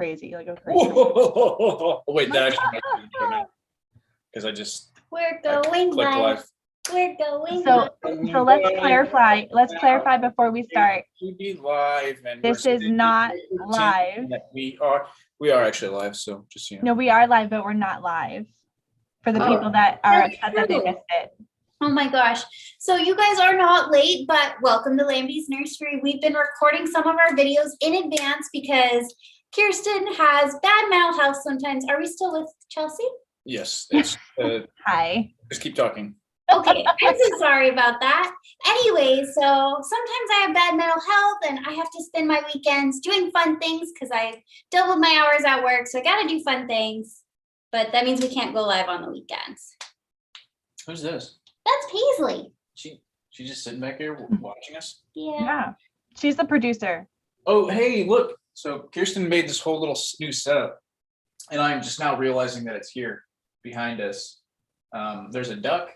crazy. Wait, that actually might be true now. Because I just We're going live. We're going So let's clarify. Let's clarify before we start. We be live, and this is not live. We are actually live. So just No, we are live, but we're not live. For the people that are upset that they missed it. Oh my gosh. So you guys are not late, but welcome to Lambie's Nursery. We've been recording some of our videos in advance because Kiersten has bad mental health sometimes. Are we still with Chelsea? Yes. It's, Hi. Just keep talking. Okay, I'm so sorry about that. Anyway, so sometimes I have bad mental health and I have to spend my weekends doing fun things because I doubled my hours at work. So I got to do fun things, but that means we can't go live on the weekends. Who's this? That's Paisley. She's just sitting back here watching us? Yeah. She's the producer. Oh, hey, look. So Kiersten made this whole little new setup, and I'm just now realizing that it's here behind us. There's a duck.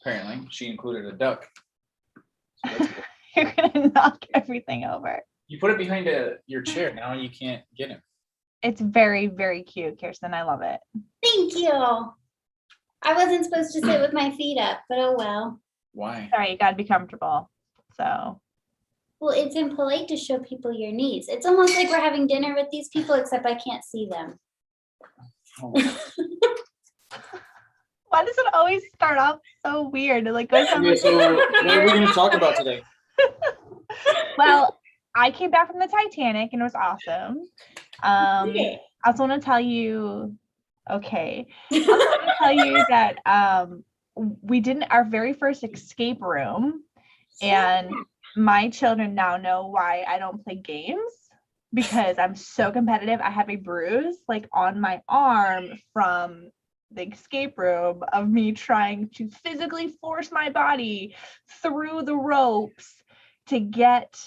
Apparently, she included a duck. So You're going to knock everything over. you put it behind your chair. Now you can't get him. It's very, very cute, Kiersten. I love it. Thank you. I wasn't supposed to sit with my feet up, but oh well. Why? Sorry, you got to be comfortable. So. Well, it's impolite to show people your knees. It's almost like we're having dinner with these people, except I can't see them. Oh. Why does it always start off so weird? It like goes on. So what are we going to talk about today? Well, I came back from the Titanic and it was awesome. I also want to tell you, that we did our very first escape room, and my children now know why I don't play games, because I'm so competitive. I have a bruise like on my arm from the escape room of me trying to physically force my body through the ropes to get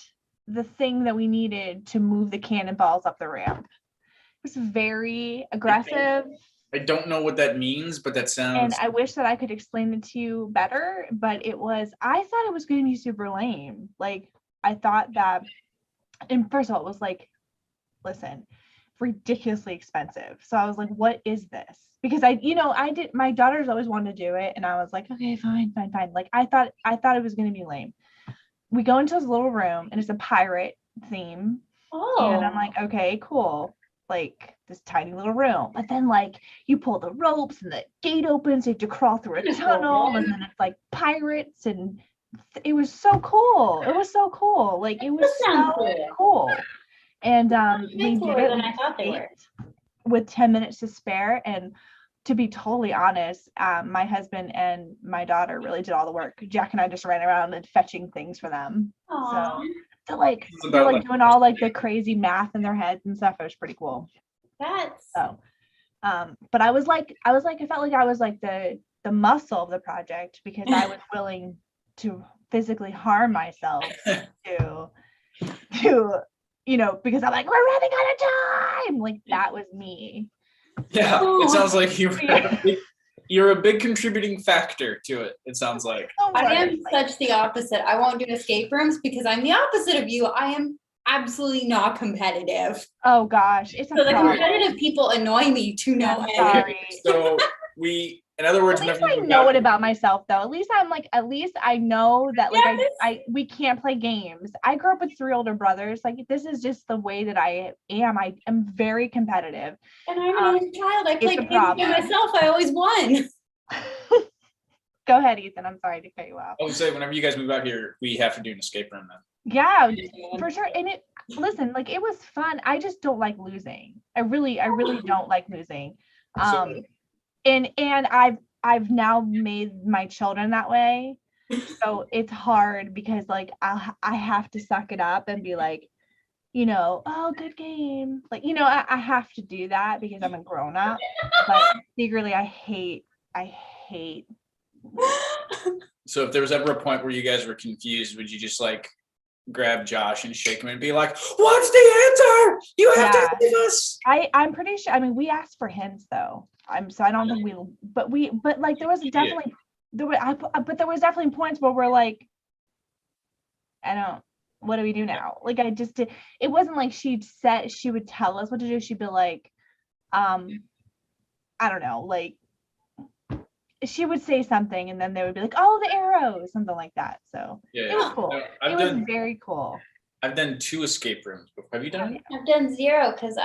the thing that we needed to move the cannonballs up the ramp. It was very aggressive. I don't know what that means, but that sounds. And I wish that I could explain it to you better, but I thought it was going to be super lame. Like, I thought that, and first of all, it was like, listen, ridiculously expensive. So I was like, what is this? Because my daughters always wanted to do it. And I was like, okay, fine. Like, I thought it was going to be lame. We go into this little room and it's a pirate theme. Oh. And I'm like, okay, cool. Like this tiny little room. But then like you pull the ropes and the gate opens, you have to crawl through a tunnel, and then it's like pirates, and it was so cool. It was so cool. Like it was so cool. And we did it than I thought they were. With 10 minutes to spare. And to be totally honest, my husband and my daughter really did all the work. Jack and I just ran around and fetching things for them. Aww. So they're like doing all like the crazy math in their heads and stuff. It was pretty cool. That's so. But I felt like I was like the muscle of the project, because I was willing to physically harm myself to because I'm like, we're running out of time. Like that was me. Yeah, it sounds like you're a big contributing factor to it. It sounds like. I am such the opposite. I won't do escape rooms because I'm the opposite of you. I am absolutely not competitive. Oh gosh, it's so the competitive people annoy me to no end. Sorry. So in other words, at least I know it about myself though. At least I know that like we can't play games. I grew up with 3 older brothers. Like this is just the way that I am. I am very competitive. And I'm an only child. I played games by myself. I always won. Go ahead, Ethan. I'm sorry to cut you off. I would say whenever you guys move out here, we have to do an escape room then. Yeah, for sure. And listen, like it was fun. I just don't like losing. I really don't like losing. And I've now made my children that way. So it's hard because like I have to suck it up and be like, oh, good game. Like, I have to do that because I'm a grown up. But secretly I hate. So if there was ever a point where you guys were confused, would you just like grab Josh and shake him and be like, what's the answer? You have to give us. I'm pretty sure. I mean, we asked for hints though. So I don't think but like there was definitely there was definitely points where we're like, I don't what do we do now? Like I just did, it wasn't like she would tell us what to do. She'd be like, I don't know, like she would say something and then they would be like, oh, the arrows, something like that. So Yeah, it was yeah. cool. No, It was very cool. I've done 2 escape rooms before. Have you done it? I've done 0 because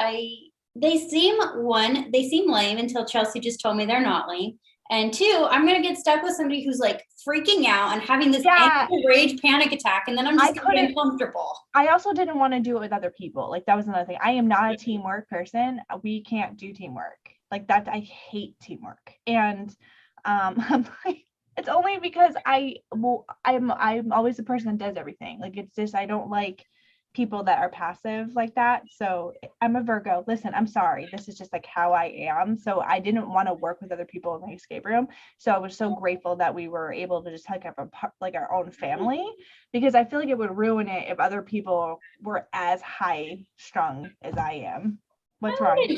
they seem lame until Chelsea just told me they're not lame. And 2, I'm gonna get stuck with somebody who's like freaking out and having this angry rage panic attack, and then I'm just getting uncomfortable. I also didn't want to do it with other people. Like that was another thing. I am not a teamwork person. We can't do teamwork. Like that, I hate teamwork. And I'm like, it's only because I'm always the person that does everything. Like it's just I don't like people that are passive like that. So I'm a Virgo. Listen, I'm sorry. This is just like how I am. So I didn't want to work with other people in my escape room. So I was so grateful that we were able to just have like our own family, because I feel like it would ruin it if other people were as high strung as I am. What's wrong?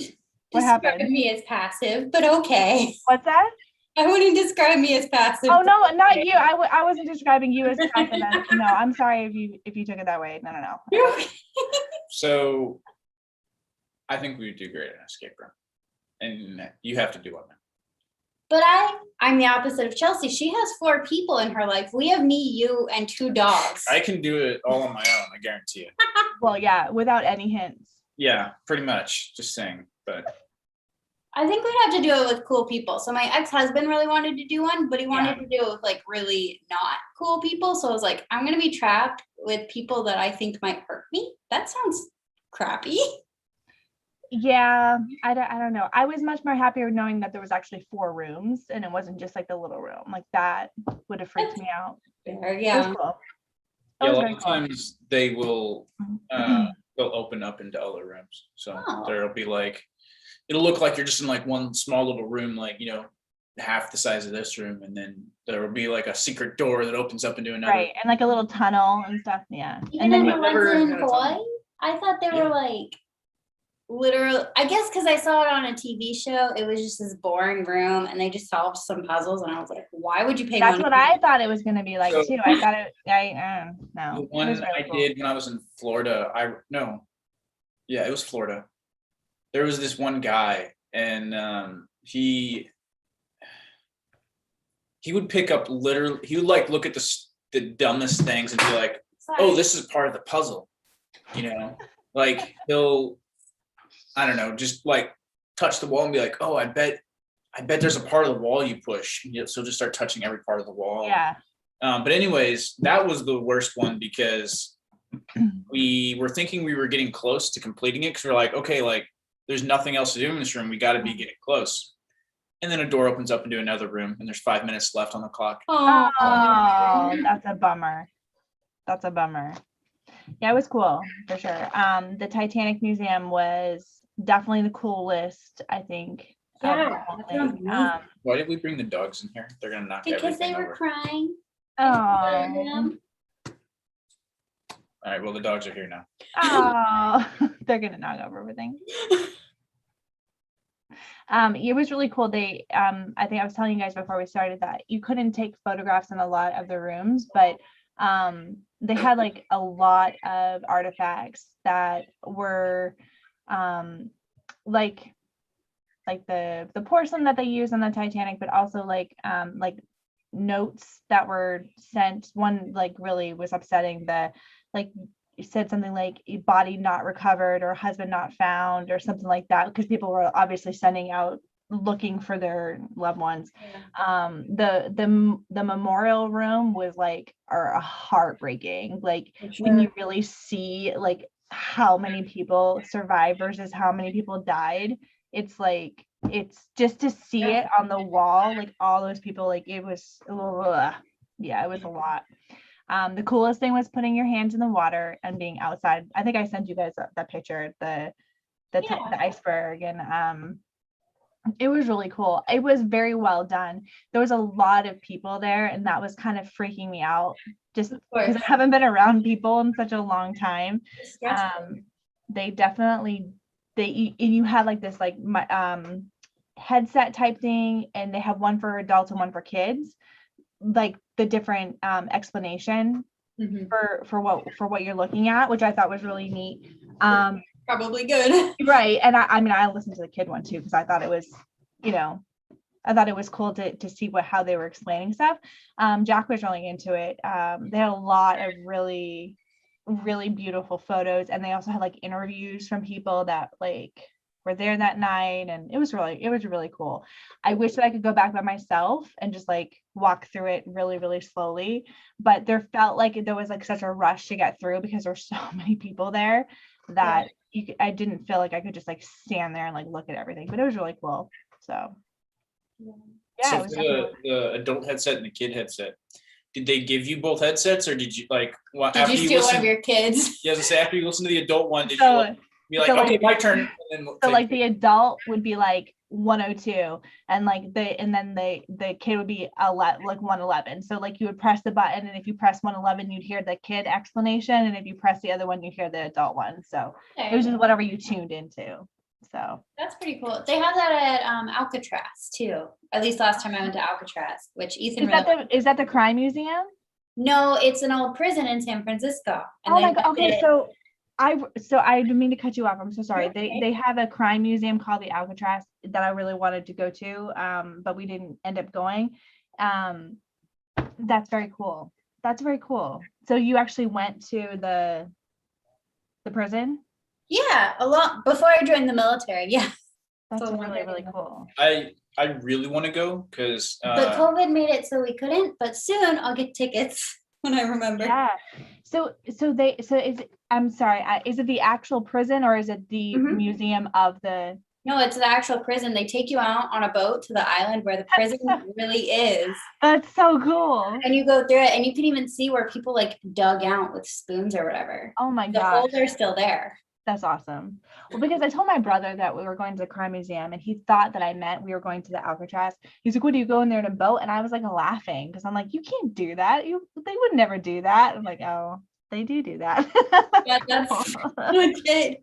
What happened? Me as passive, but okay. What's that? I wouldn't describe me as passive. Oh no, not you. I wasn't describing you as passive. No, I'm sorry if you took it that way. No. So I think we would do great in an escape room. And you have to do one. But I'm the opposite of Chelsea. She has 4 people in her life. We have me, you, and 2 dogs. I can do it all on my own, I guarantee it. Well, yeah, without any hints. Yeah, pretty much. Just saying. But I think we'd have to do it with cool people. So my ex-husband really wanted to do one, but he wanted to do it with like really not cool people. So I was like, I'm going to be trapped with people that I think might hurt me. That sounds crappy. Yeah, I don't know. I was much more happier knowing that there was actually 4 rooms and it wasn't just like the little room. Like that would have freaked me out. Fair, It yeah. was cool. yeah, a lot of times they will they'll open up into other rooms. So there'll be like, it'll look like you're just in like one small little room, like, you know, half the size of this room. And then there will be like a secret door that opens up into another. Right. And like a little tunnel and stuff. Yeah. Even And then in the ones in Hawaii, I thought they were Yeah. like literal. I guess because I saw it on a TV show, it was just this boring room and they just solved some puzzles. And I was like, why would you pay that's money? what I thought it was going to be like So- too. I thought no. The It one was really I cool. did when I was in Florida, it was Florida. There was this one guy, and he would pick up he would like look at the dumbest things and be like, oh, this is part of the puzzle, you know, like he'll, I don't know, just like touch the wall and be like, oh, I bet there's a part of the wall you push, and so just start touching every part of the wall. Yeah. But anyways, that was the worst one because we were thinking we were getting close to completing it because we're like, okay, like there's nothing else to do in this room. We got to be getting close. And then a door opens up into another room and there's 5 minutes left on the clock. Oh, that's a bummer. Yeah, it was cool for sure. The Titanic Museum was definitely the coolest, I think. Yeah, that sounds amazing. Why did we bring the dogs in here? They're gonna knock Because they everything were over. crying. Oh, All right, well the dogs are here now. they're gonna knock over everything. It was really cool. They, I think I was telling you guys before we started that you couldn't take photographs in a lot of the rooms, but they had like a lot of artifacts that were like the porcelain that they use on the Titanic, but also like notes that were sent. One like really was upsetting. Like said something like body not recovered or husband not found or something like that, because people were obviously sending out looking for their loved ones. The memorial room was like heartbreaking, like when you really see like how many people survived versus how many people died. It's like, it's just to see it on the wall, like all those people, like it was it was a lot. The coolest thing was putting your hands in the water and being outside. I think I sent you guys that picture, the iceberg, and it was really cool. It was very well done. There was a lot of people there, and that was kind of freaking me out, just because I haven't been around people in such a long time. They definitely you had like this like headset type thing, and they have one for adults and one for kids. Like the different explanation for what you're looking at, which I thought was really neat. Probably good. Right. And I mean, I listened to the kid one too, because I thought it was, I thought it was cool to see how they were explaining stuff. Jack was really into it. They had a lot of really, really beautiful photos, and they also had like interviews from people that like were there that night, and it was really cool. I wish that I could go back by myself and just like walk through it really, really slowly, but there felt like there was like such a rush to get through because there's so many people there that I didn't feel like I could just like stand there and like look at everything, but it was really cool. So yeah, So it was for the adult headset and the kid headset, did they give you both headsets, or did you like Did you steal one of your kids? Yeah, I was gonna say, after you listen to the adult one, did you so like, be like, so, like- okay, my turn? And then we'll so take like the adult would be like 102, and like the kid would be like 111. So like you would press the button, and if you press 111, you'd hear the kid explanation, and if you press the other one, you hear the adult one. So it was just whatever you tuned into. So That's pretty cool. They have that at Alcatraz too. At least last time I went to Alcatraz, which Ethan is that the crime museum? No, it's an old prison in San Francisco. And Oh my god. Okay, so I didn't mean to cut you off. I'm so sorry. Okay. They have a crime museum called the Alcatraz that I really wanted to go to, but we didn't end up going. That's very cool. That's very cool. So you actually went to the prison? Yeah, a lot before I joined the military. Yeah. That's So really, really cool. I really want to go because But COVID made it so we couldn't, but soon I'll get tickets when I remember. Yeah. So is it, I'm sorry, is it the actual prison, or is it the Mhm. museum of the? No, it's the actual prison. They take you out on a boat to the island where the prison really is. That's so cool. And you go through it, and you can even see where people like dug out with spoons or whatever. Oh my The gosh. holes are still there. That's awesome. Well, because I told my brother that we were going to the crime museum, and he thought that I meant we were going to the Alcatraz. He's like, "What, do you go in there in a boat?" And I was like laughing because I'm like, "You can't do that. They would never do that." I'm like, "Oh, they do that." Yeah, that's legit.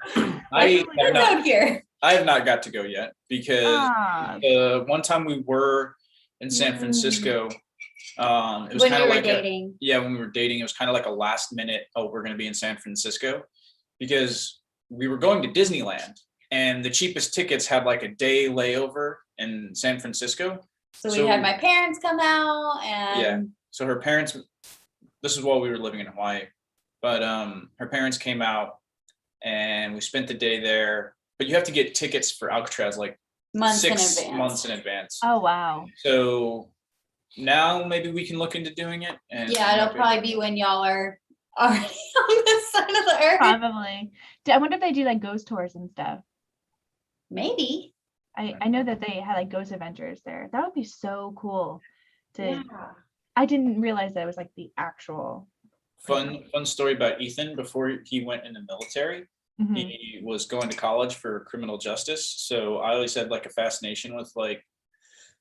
I have not, out here. I have not got to go yet because Ah, the one time we were in San Francisco, it was When kind we of were like dating. when we were dating, it was kind of like a last minute, oh, we're going to be in San Francisco, because we were going to Disneyland, and the cheapest tickets had like a day layover in San Francisco. So we had my parents come out, and Yeah. So her parents, this is while we were living in Hawaii, but her parents came out and we spent the day there. But you have to get tickets for Alcatraz like months in 6 advance. months in advance. oh wow. So now maybe we can look into doing it. And Yeah, it'll probably be when y'all are already on this side of the earth. Probably. I wonder if they do like ghost tours and stuff. Maybe. I know that they had like ghost adventures there. That would be so cool. Yeah. I didn't realize that it was like the actual. fun story about Ethan. Before he went in the military, Mhm. he was going to college for criminal justice. So I always had like a fascination with like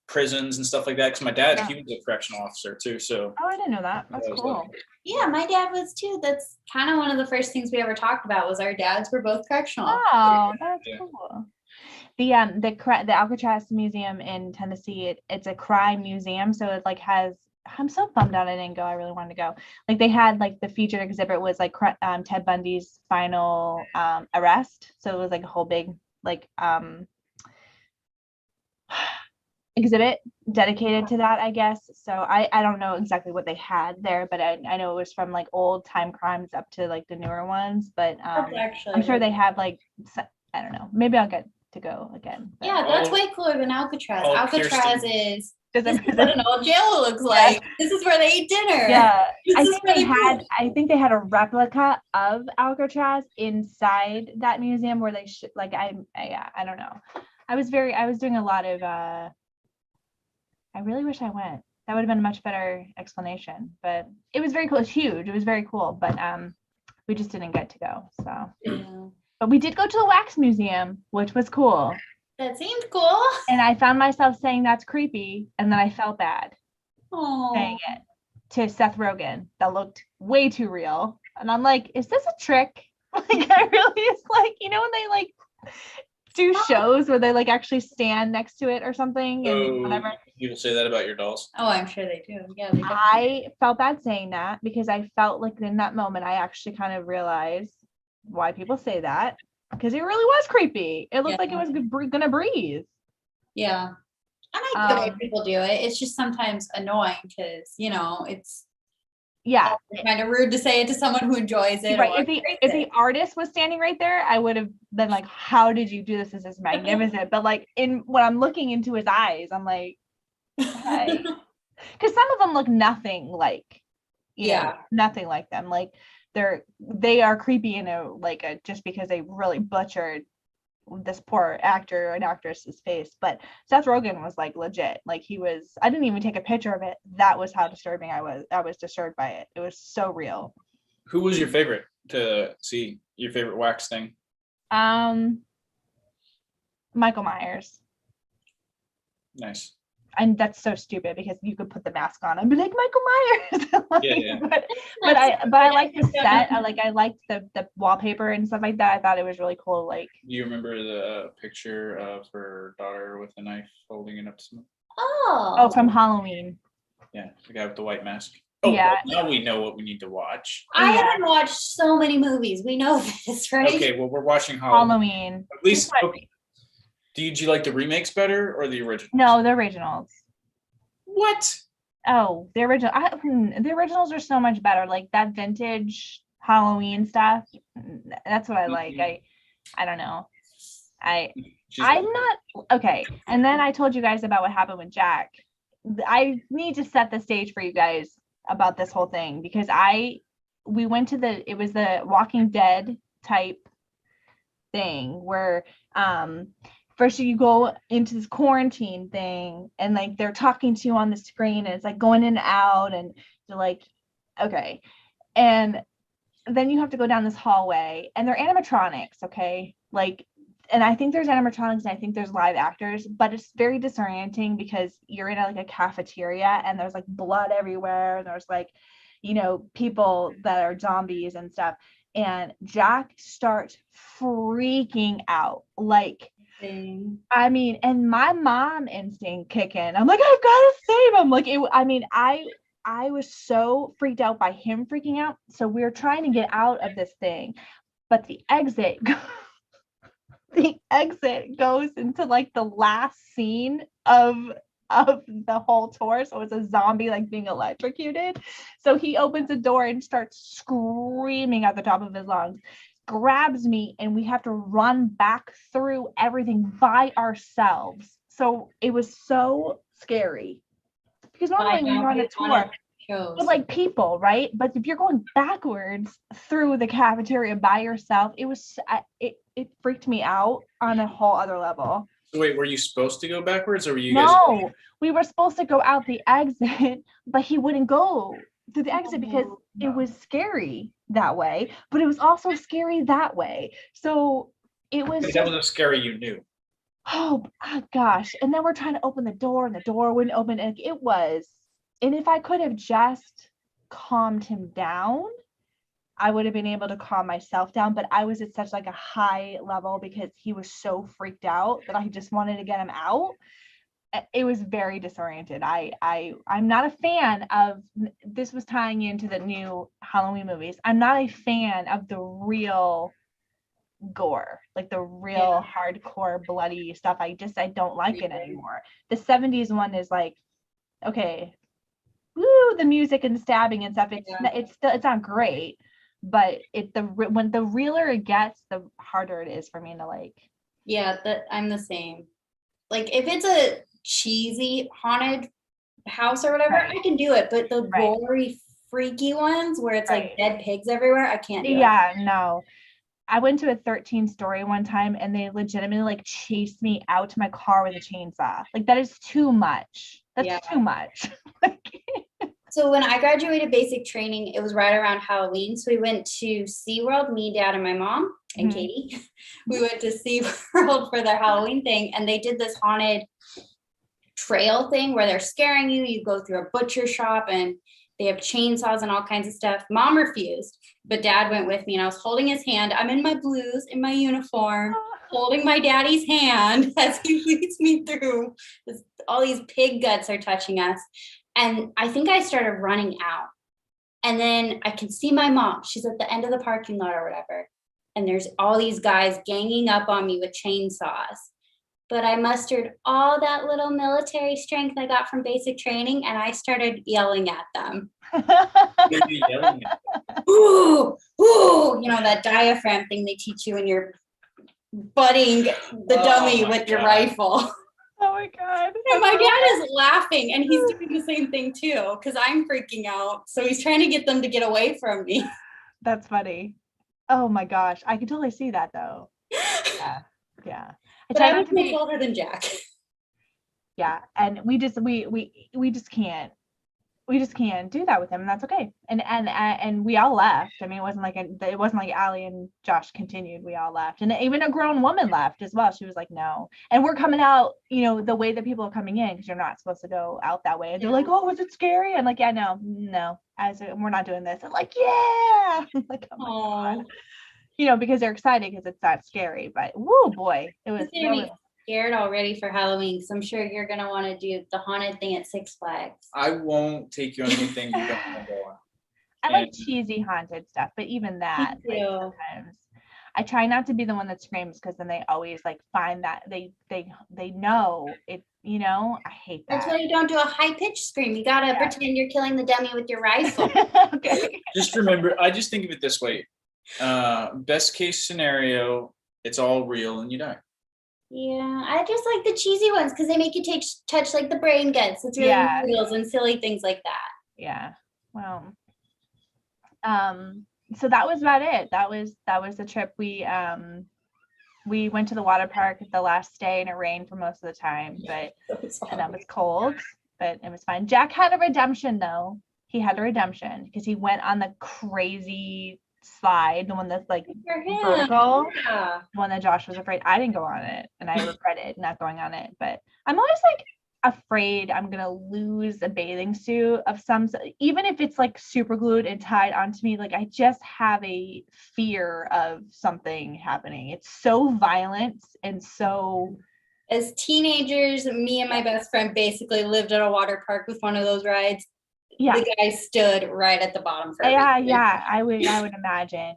prisons and stuff like that, because my dad, he was a correctional officer too. So Oh, I didn't know that. That's I was cool. like, Yeah, my dad was too. That's kind of one of the first things we ever talked about was our dads were both correctional officers. Oh, that's Yeah. cool. The Alcatraz Museum in Tennessee, it's a crime museum, so it like has. I'm so bummed out I didn't go. I really wanted to go. Like they had like the featured exhibit was like Ted Bundy's final arrest, so it was like a whole big like exhibit dedicated to that, I guess. So I don't know exactly what they had there, but I know it was from like old time crimes up to like the newer ones. But That's actually I'm sure they have like I don't know. Maybe I'll get to go again. But Yeah, that's Oh. way cooler than Alcatraz. Oh, Alcatraz Kiersten. is Does this it- is what an old jail looks like. This is where they eat dinner. yeah, This I is think really they had. cool. I think they had a replica of Alcatraz inside that museum where they should. Like I don't know. I was doing a lot of. I really wish I went. That would have been a much better explanation. But it was very cool. It's huge. It was very cool. But we just didn't get to go. So, Yeah. but we did go to the wax museum, which was cool. That seemed cool. And I found myself saying that's creepy, and then I felt bad Oh, saying it to Seth Rogen. That looked way too real, and I'm like, is this a trick? Like I really is like, you know, when they like do shows where they like actually stand next to it or something and Oh, whatever. People say that about your dolls. Oh, I'm sure they do. Yeah. They definitely I felt bad saying that because I felt like in that moment, I actually kind of realized why people say that because it really was creepy. It looked like it was gonna breathe. Yeah. And I get why Um, people do it. It's just sometimes annoying because, you know, it's Yeah. kind of rude to say it to someone who enjoys it. Right. Or If the artist was standing right there, I would have been like, how did you do this? This is magnificent. But like when I'm looking into his eyes, I'm like, hey. Because some of them look nothing like, nothing like them. Like they are creepy in a just because they really butchered this poor actor and actress's face. But Seth Rogen was like legit. Like I didn't even take a picture of it. That was how disturbing I was. I was disturbed by it. It was so real. Who was your favorite to see? Your favorite wax thing? Michael Myers. Nice. And that's so stupid because you could put the mask on and be like Michael Myers. Yeah. But I like the set. I liked the wallpaper and stuff like that. I thought it was really cool. Like, Do you remember the picture of her daughter with a knife holding it up to someone? oh, from Halloween. Yeah, the guy with the white mask. Oh, Yeah. well, now we know what we need to watch. I haven't watched so many movies. We know this, right? Okay, well, we're watching Halloween. At least, okay. Did you like the remakes better or the original? No, the originals. What? Oh, the original. The originals are so much better. Like that vintage Halloween stuff. That's what I like. I don't know. I'm not okay. And then I told you guys about what happened with Jack. I need to set the stage for you guys about this whole thing because we went to it was the Walking Dead type thing where first you go into this quarantine thing and like they're talking to you on the screen and it's like going in and out and you're like, okay. And then you have to go down this hallway and they're animatronics, okay? Like, and I think there's animatronics and I think there's live actors, but it's very disorienting because you're in a cafeteria and there's like blood everywhere and there's like, people that are zombies and stuff. And Jack starts freaking out. Like, I mean, and my mom instinct kick in. I'm like, I've got to save him. Like, I was so freaked out by him freaking out. So we were trying to get out of this thing, but the exit goes into like the last scene of the whole tour. So it's a zombie like being electrocuted. So he opens the door and starts screaming at the top of his lungs, grabs me, and we have to run back through everything by ourselves. So it was so scary because normally when you're on a tour with like people, right? But if you're going backwards through the cafeteria by yourself, it freaked me out on a whole other level. So wait, were you supposed to go backwards or were you No, we were supposed to go out the exit, but he wouldn't go through the exit because it was scary that way, but it was also scary that way. So it was that wasn't scary, you knew. Oh gosh. And then we're trying to open the door and the door wouldn't open. And if I could have just calmed him down, I would have been able to calm myself down, but I was at such like a high level because he was so freaked out that I just wanted to get him out. It was very disoriented. I'm not a fan of, this was tying into the new Halloween movies. I'm not a fan of the real gore, like the real hardcore bloody stuff. I don't like it anymore. The 70s one is like, okay, woo, the music and the stabbing and stuff. It's not great. But when the realer it gets, the harder it is for me to like. Yeah, I'm the same. Like if it's a cheesy haunted house or whatever, I can do it. But the gory, freaky ones where it's like dead pigs everywhere, I can't do it. Yeah, no. I went to a 13-story one time and they legitimately like chased me out to my car with a chainsaw. Like that is too much. That's too much. So when I graduated basic training, it was right around Halloween. So we went to SeaWorld, me, Dad, and my mom, and Katie. We went to SeaWorld for their Halloween thing, and they did this haunted trail thing where they're scaring you. You go through a butcher shop, and they have chainsaws and all kinds of stuff. Mom refused, but Dad went with me, and I was holding his hand. I'm in my blues, in my uniform. holding my daddy's hand as he leads me through. All these pig guts are touching us. And I think I started running out. And then I can see my mom. She's at the end of the parking lot or whatever. And there's all these guys ganging up on me with chainsaws. But I mustered all that little military strength I got from basic training, and I started yelling at them. You're yelling at Ooh, ooh, that diaphragm thing they teach you when you're butting the dummy my with your God. rifle. Oh my God. And my dad is laughing, and he's doing the same thing too, because I'm freaking out. So he's trying to get them to get away from me. That's funny. Oh my gosh. I can totally see that though. Yeah. Yeah. But I was much older than Jack. Yeah. And we just can't do that with him, and that's okay. And we all left. I mean, it wasn't like Allie and Josh continued. We all left, and even a grown woman left as well. She was like, no. And we're coming out, the way that people are coming in, because you're not supposed to go out that way. And they're like, oh, was it scary? I'm like, yeah, no, we're not doing this. I'm like, yeah. I'm like, oh my God. Because they're excited because it's that scary. But whoo, boy, it was. Scared already for Halloween, because I'm sure you're gonna want to do the haunted thing at Six Flags. I won't take you on anything you don't want to go on. I like cheesy haunted stuff, but even that, like, sometimes I try not to be the one that screams, because then they always like find that they know it. I hate that. That's why you don't do a high pitched scream. You gotta pretend you're killing the dummy with your rifle. Okay. Just remember, I just think of it this way: best case scenario, it's all real and you die. Yeah, I just like the cheesy ones because they make you touch like the brain guts. It's really reels and silly things like that. Yeah. Well, so that was about it. That was the trip. We went to the water park the last day, and it rained for most of the time, but and that was cold, but it was fine. Jack had a redemption though. He had a redemption because he went on the crazy slide, the one that's like vertical, the one that Josh was afraid. I didn't go on it, and I regretted not going on it. But I'm always like afraid I'm gonna lose a bathing suit of some, even if it's like super glued and tied onto me. Like I just have a fear of something happening. It's so violent and so. As teenagers, me and my best friend basically lived at a water park with one of those rides. Yeah, the guy stood right at the bottom for I would imagine.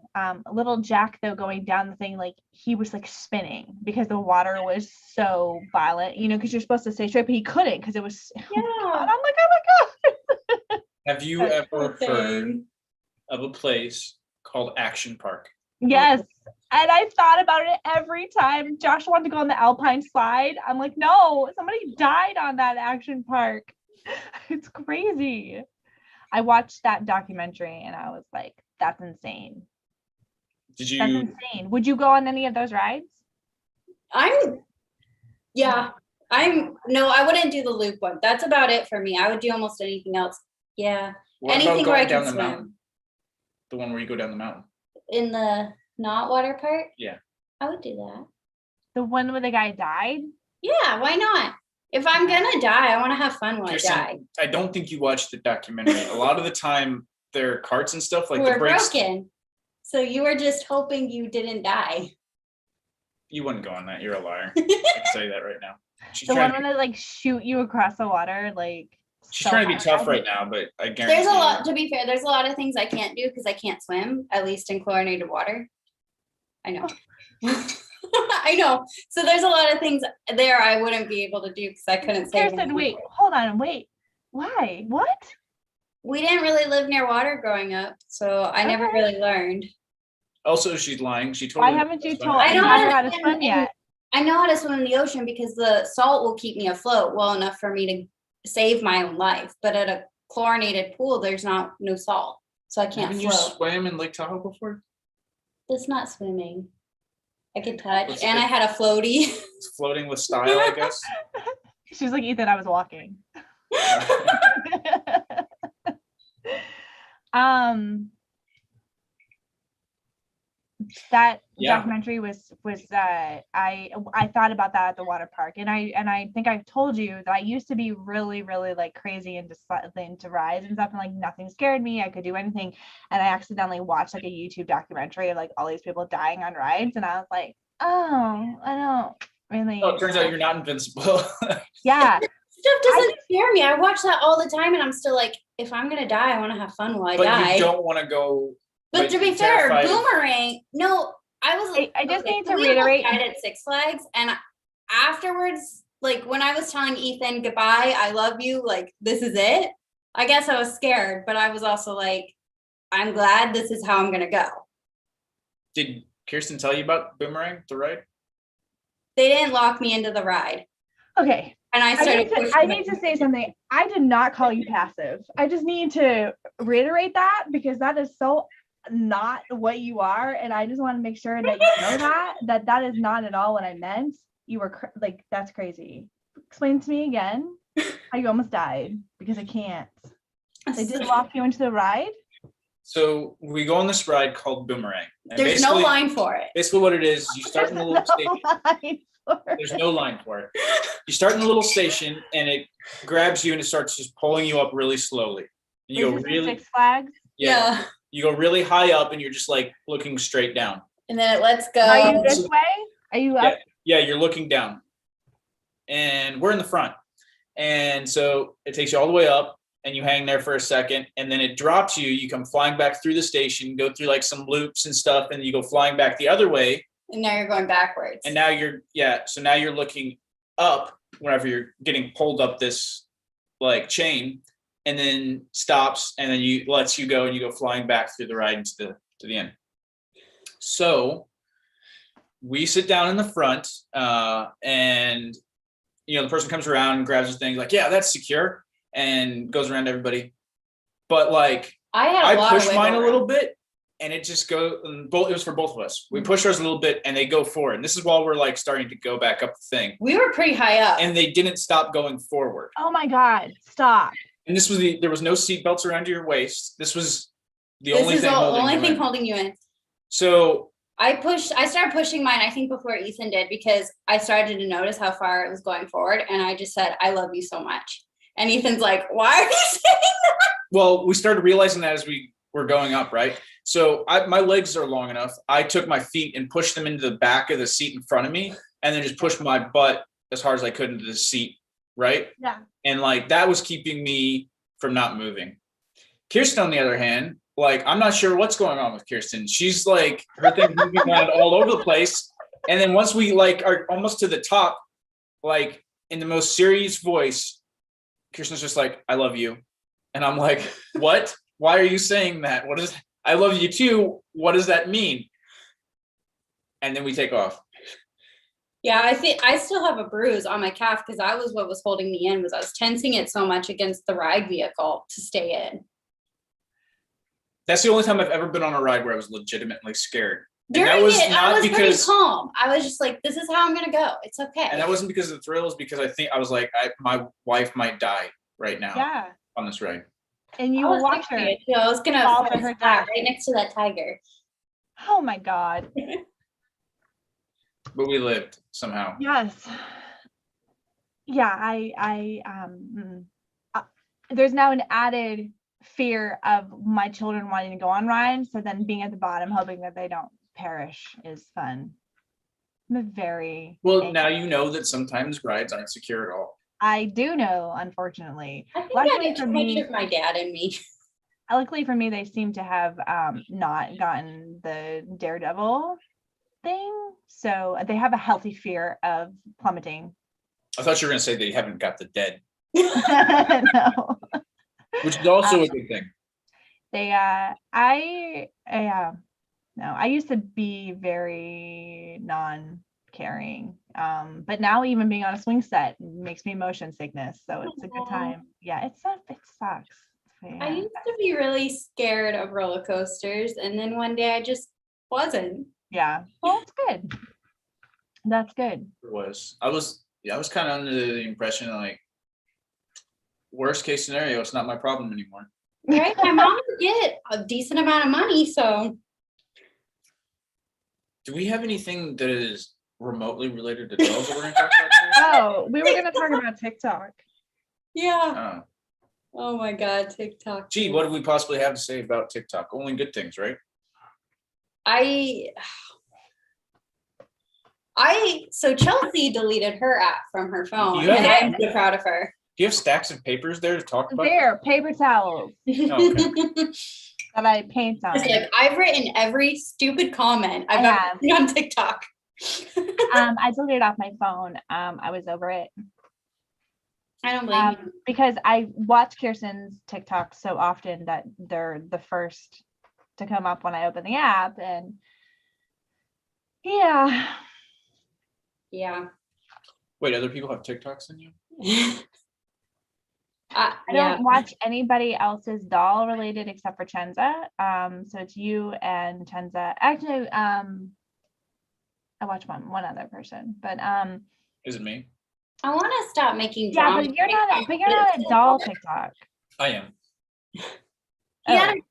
Little Jack though, going down the thing, like he was like spinning because the water was so violent, because you're supposed to stay straight, but he couldn't because it was I'm like, oh my God. Have you ever heard of a place called Action Park? Yes. And I thought about it every time Josh wanted to go on the Alpine slide. I'm like, no, somebody died on that Action Park. It's crazy. I watched that documentary and I was like, that's insane. Did you? That's insane. Would you go on any of those rides? No, I wouldn't do the loop one. That's about it for me. I would do almost anything else. Yeah. What anything about where I going down can the swim. mountain? The one where you go down the mountain. In the not water park? Yeah. I would do that. The one where the guy died? Yeah, why not? If I'm gonna die, I want to have fun when Kiersten, I die. I don't think you watched the documentary. A lot of the time, their carts and stuff like We're the brakes. broken. So you were just hoping you didn't die. You wouldn't go on that. You're a liar. I can say that right now. She's The one where they like shoot you across the water, like. She's so trying to be hard. tough right now, but I guarantee. There's a lot, to be fair, there's a lot of things I can't do because I can't swim, at least in chlorinated water. I know. I know. So there's a lot of things there I wouldn't be able to do because I couldn't say. Kiersten, wait, hold on, wait. Why? What? We didn't really live near water growing up, so I never really learned. Also, she's lying. She told. Why haven't you told? I know how to swim yet. I know how to swim in the ocean because the salt will keep me afloat well enough for me to save my own life. But at a chlorinated pool, there's no salt, so I can't Haven't float. you swam in Lake Tahoe before? That's not swimming. I could touch, and I had a floaty. It's floating with style, I guess. She's like, Ethan, I was walking. That documentary was I thought about that at the water park, and I think I've told you that I used to be really like crazy into rides and stuff, and like nothing scared me. I could do anything, and I accidentally watched like a YouTube documentary of like all these people dying on rides, and I was like, Oh, I don't really. Oh, it turns out you're not invincible. Yeah. Stuff doesn't scare me. I watch that all the time and I'm still like, if I'm gonna die, I want to have fun while I But die. you don't want to go. But to be you're fair, terrified of- Boomerang. No, I was. I just need to so we reiterate. almost died at Six Flags, and afterwards, like when I was telling Ethan goodbye, I love you. Like this is it. I guess I was scared, but I was also like, I'm glad this is how I'm gonna go. Did Kiersten tell you about Boomerang, the ride? They didn't lock me into the ride, Okay. and I started. I need to say something. I did not call you passive. I just need to reiterate that because that is so not what you are. And I just want to make sure that you know that is not at all what I meant. You were like, that's crazy. Explain to me again how you almost died because I can't. They did lock you into the ride? So we go on this ride called Boomerang. And There's no line for it. Basically what it is, you start in a little station. There's no line for it. You start in a little station and it grabs you and it starts just pulling you up really slowly. And you go really Six Flags? yeah. You go really high up and you're just like looking straight down. And then it lets go. Are you this way? Are you up? Yeah, you're looking down. And we're in the front. And so it takes you all the way up and you hang there for a second and then it drops you. You come flying back through the station, go through like some loops and stuff, and you go flying back the other way. And now you're going backwards. And now so now you're looking up whenever you're getting pulled up this like chain, and then stops and then lets you go and you go flying back through the ride to the end. So we sit down in the front and the person comes around and grabs his thing like, yeah, that's secure, and goes around to everybody. But like I pushed mine a little bit and it just goes, it was for both of us. We pushed ours a little bit and they go forward. And this is while we're like starting to go back up the thing. We were pretty high up. And they didn't stop going forward. Oh my God, stop. And this was there was no seat belts around your waist. This was the only thing holding you in. So I started pushing mine, I think before Ethan did, because I started to notice how far it was going forward. And I just said, I love you so much. And Ethan's like, why are you saying that? Well, we started realizing that as we were going up, right? So my legs are long enough. I took my feet and pushed them into the back of the seat in front of me and then just pushed my butt as hard as I could into the seat, right? Yeah. And like that was keeping me from not moving. Kiersten, on the other hand, like I'm not sure what's going on with Kiersten. She's like, her thing's moving around all over the place. And then once we like are almost to the top, like in the most serious voice, Kiersten's just like, I love you. And I'm like, what? Why are you saying that? What is, I love you too. What does that mean? And then we take off. Yeah, I think I still have a bruise on my calf because that was what was holding me in, was I was tensing it so much against the ride vehicle to stay in. That's the only time I've ever been on a ride where I was legitimately scared. During I was pretty calm. I was just like, this is how I'm going to go. It's okay. And that wasn't because of the thrills, because I was like, my wife might die right now on this ride. And you will watch her. I was going to fall to her right next to that tiger. Oh my God. But we lived somehow. Yes. Yeah, there's now an added fear of my children wanting to go on rides, so then being at the bottom hoping that they don't perish is fun. I'm very now you know that sometimes rides aren't secure at all. I do know, unfortunately. I think luckily for me, my dad and me. Luckily for me, they seem to have not gotten the daredevil thing, so they have a healthy fear of plummeting. I thought you were going to say they haven't got the dead. No. Which is also a good thing. I used to be very non-caring, but now even being on a swing set makes me motion sickness, so it's a good time. Yeah, it sucks. Yeah. I used to be really scared of roller coasters, and then one day I just wasn't. Yeah, well, it's good. That's good. It was. I was kind of under the impression like, worst case scenario, it's not my problem anymore. Right? My mom would get a decent amount of money, so. Do we have anything that is remotely related to dolls that we're going to talk about today? Oh, we were going to talk about TikTok. Yeah. Oh my God, TikTok. Gee, what do we possibly have to say about TikTok? Only good things, right? So Chelsea deleted her app from her phone, You have and that? I'm so proud of her. Do you have stacks of papers there to talk about? There, paper towels Oh, okay. that I paint on. It's like I've written every stupid comment I've I ever have. seen on TikTok. I deleted it off my phone. I was over it. I don't blame you. Because I watch Kiersten's TikTok so often that they're the first to come up when I open the app, and yeah. Yeah. Wait, other people have TikToks than you? I don't watch anybody else's doll related except for Chenza. So it's you and Chenza. Actually, I watch one other person, but Is it me? I want to stop making yeah, drama. but you're not a doll TikTok. I am.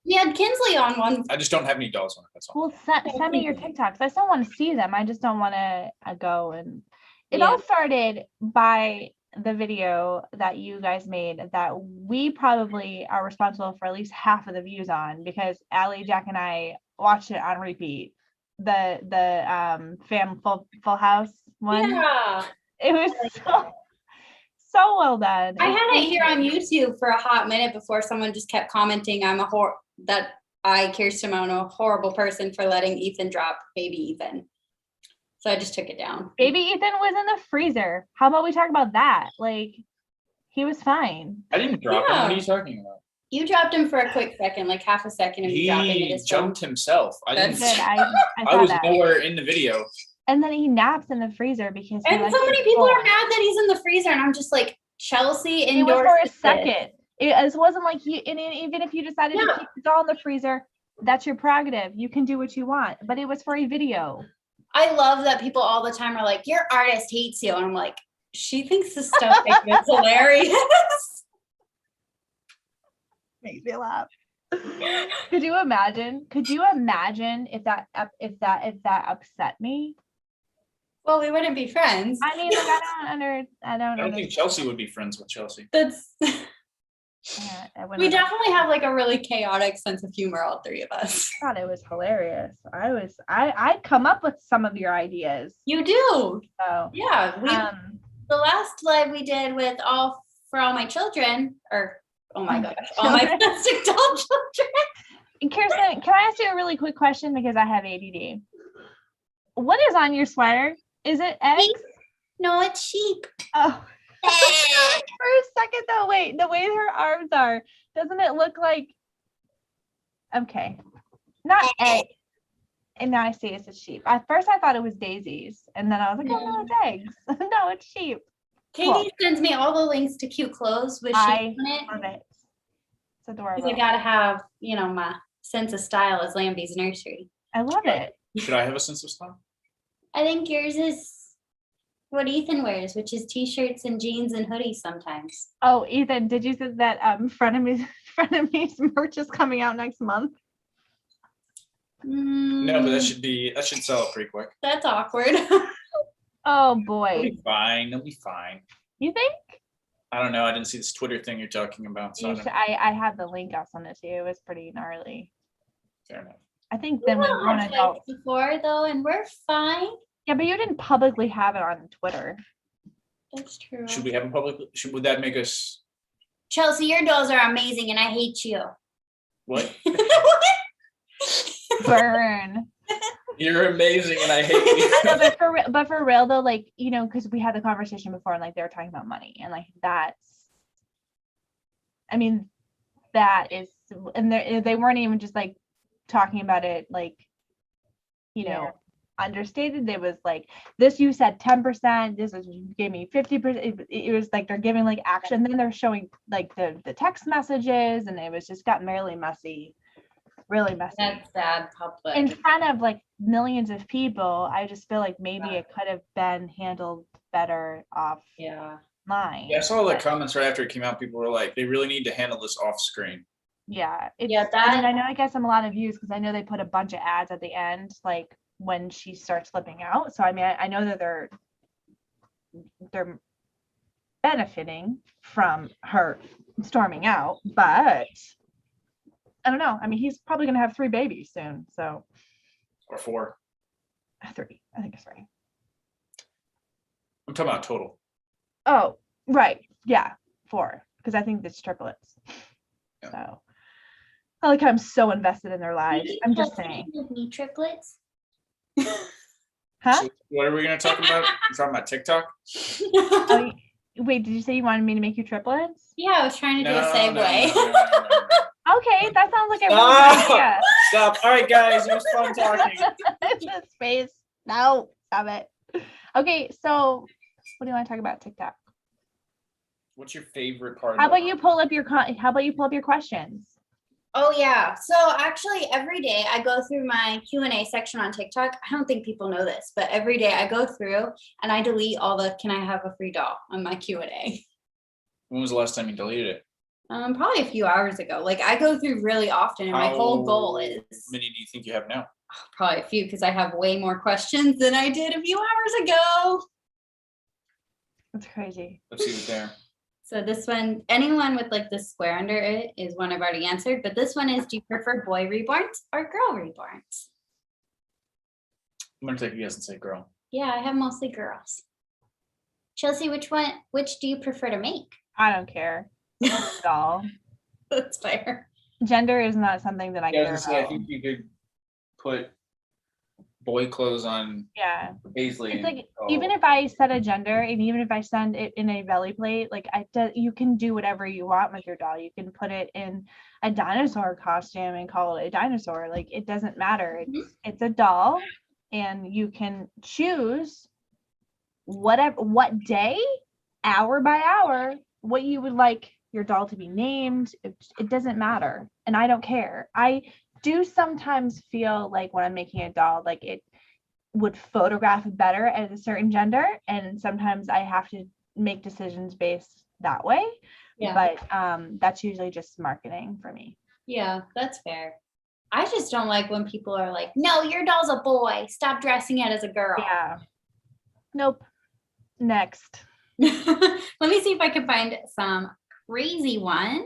He had Kinsley on one. I just don't have any dolls on it. That's all. Well, send me your TikToks. I still want to see them. I just don't want to go and. It Yeah. all started by the video that you guys made that we probably are responsible for at least half of the views on, because Allie, Jack, and I watched it on repeat. The Full House one. Yeah. It was so well done. I had it here on YouTube for a hot minute before someone just kept commenting Kiersten, am a horrible person for letting Ethan drop baby Ethan. So I just took it down. Baby Ethan was in the freezer. How about we talk about that? Like, he was fine. I didn't drop him. What are you talking about? You dropped him for a quick second, like half a second of you dropping it. He jumped himself. I didn't. Good. I I saw was that. nowhere in the video. And then he naps in the freezer because he And likes so many to people explore. are mad that he's in the freezer, and I'm just like, Chelsea It was indoors. for a second. It wasn't like you. And even if you decided Yeah. to keep the doll in the freezer, that's your prerogative. You can do what you want. But it was for a video. I love that people all the time are like, your artist hates you. And I'm like, she thinks this stuff is hilarious. Makes me laugh. Could you imagine? If that upset me? Well, we wouldn't be friends. I mean, like, I don't think Chelsea would be friends with Chelsea. That's I we definitely have like a really chaotic sense of humor, all three of us. thought it was hilarious. I'd come up with some of your ideas. You do. So Yeah. The last live we did with all my children, or oh my gosh, all my plastic doll children. Kiersten, can I ask you a really quick question because I have ADD? What is on your sweater? Is it eggs? No, it's sheep. Oh. For a second though, wait, the way her arms are, doesn't it look like, okay, not egg? And now I see it's a sheep. At first I thought it was daisies, and then I was like, oh no, it's eggs. No, it's sheep. Katie sends me all the links to cute clothes with sheep I on it. love it. It's Because adorable. I gotta have, my sense of style as Lambie's nursery. I love it. Should I have a sense of style? I think yours is What Ethan wears, which is t-shirts and jeans and hoodies sometimes. Oh, Ethan, did you say that Frenemies merch is coming out next month? No, but that should sell pretty quick. That's awkward. Oh It'll boy. be fine. It'll be fine. You think? I don't know. I didn't see this Twitter thing you're talking about. So I don't- I have the link. I'll send it to you. It was pretty gnarly. fair enough. I think then when grown adults. Before though, and we're fine. Yeah, but you didn't publicly have it on Twitter. That's true. Should we have them publicly? Would that make us Chelsea, your dolls are amazing and I hate you. what? Burn. You're amazing, and I hate you. I know, but for real though, like, because we had the conversation before, and like they were talking about money, and like that is, and they weren't even just like talking about it like, understated. It was like, this you said 10%, this is, you gave me 50%. It was like they're giving like action, then they're showing like the text messages, and it was just got really messy. That's bad public. In front of like millions of people. I just feel like maybe it could have been handled better offline. Yeah. Yeah, I saw the comments right after it came out. People were like, they really need to handle this off screen. Yeah. I know it gets them a lot of views because I know they put a bunch of ads at the end, like when she starts flipping out. So I mean, I know that they're benefiting from her storming out, but I don't know. I mean, he's probably gonna have 3 babies soon. So Or 4. 3. I think it's 3. talking about total. Oh, right. Yeah, 4. Because I think it's triplets. Yeah. So I like how I'm so invested in their lives. I'm just saying. With me triplets. Huh? So what are we gonna talk about? We're talking about TikTok? Oh, wait, did you say you wanted me to make you triplets? Yeah, I was trying to do a No, segue. no. Okay, that sounds like a really good Stop! idea. Stop. All right, guys, it was fun talking. This space. No, stop it. Okay, so what do you want to talk about TikTok? What's your favorite part? How about you pull up your questions? Oh yeah. So actually every day I go through my Q&A section on TikTok. I don't think people know this, but every day I go through and I delete all the "can I have a free doll" on my Q&A. When was the last time you deleted it? Probably a few hours ago. Like I go through really often and my whole goal is How many do you think you have now? probably a few because I have way more questions than I did a few hours ago. That's crazy. Let's see what's there. So this one, anyone with like the square under it is one I've already answered, but this one is, do you prefer boy reborns or girl reborns? I'm gonna take a guess and say girl. Yeah, I have mostly girls. Chelsea, which do you prefer to make? I don't care at all. That's fair. Gender is not something that I Yeah, I care was gonna say, I about. think you could put boy clothes on Yeah. Paisley. It's like and go, even if I set a gender and even if I send it in a belly plate, like you can do whatever you want with your doll. You can put it in a dinosaur costume and call it a dinosaur. Like it doesn't matter. It's a doll, and you can choose what day, hour by hour, what you would like your doll to be named. It doesn't matter, and I don't care. I do sometimes feel like when I'm making a doll, like it would photograph better as a certain gender, and sometimes I have to make decisions based that way. Yeah. But that's usually just marketing for me. Yeah, that's fair. I just don't like when people are like, no, your doll's a boy. Stop dressing it as a girl. Yeah. Nope. Next. Let me see if I can find some crazy ones.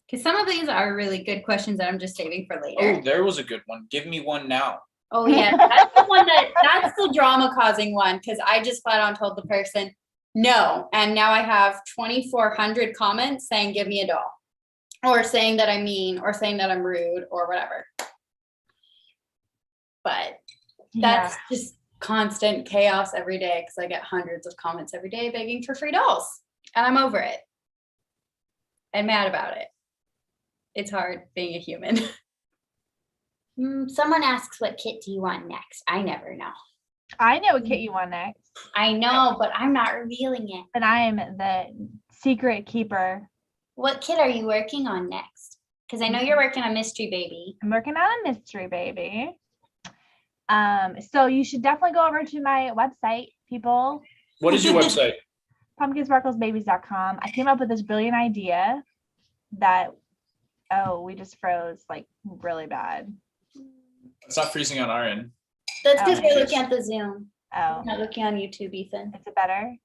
Because some of these are really good questions that I'm just saving for later. Oh, there was a good one. Give me one now. Oh yeah, that's the one that's the drama causing one because I just flat on told the person no, and now I have 2,400 comments saying give me a doll, or saying that I'm mean, or saying that I'm rude, or whatever. But that's just constant chaos every day because I get hundreds of comments every day begging for free dolls, and I'm over it and mad about it. It's hard being a human. Someone asks, what kit do you want next? I never know. I know what kit you want next. I know, but I'm not revealing it. But I am the secret keeper. What kit are you working on next? Because I know you're working on Mystery Baby. I'm working on a mystery baby. So you should definitely go over to my website, people. What is your website? pumpkinsparklesbabies.com. I came up with this brilliant idea that we just froze like really bad. It's not freezing on our end. That's because Oh. we're looking at the Zoom. Oh, Not looking on YouTube, Ethan. is it better?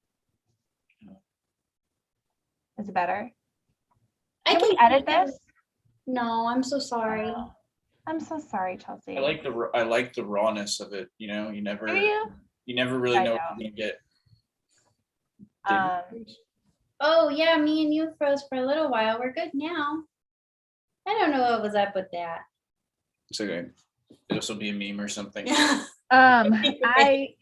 Is it better? I Can we edit this? No, I'm so sorry. I'm so sorry, Chelsea. I like the rawness of it. You know, you Do never you? really I know know. what you get. Oh, yeah, me and you froze for a little while. We're good now. I don't know what was up with that. It's okay. This will be a meme or something. I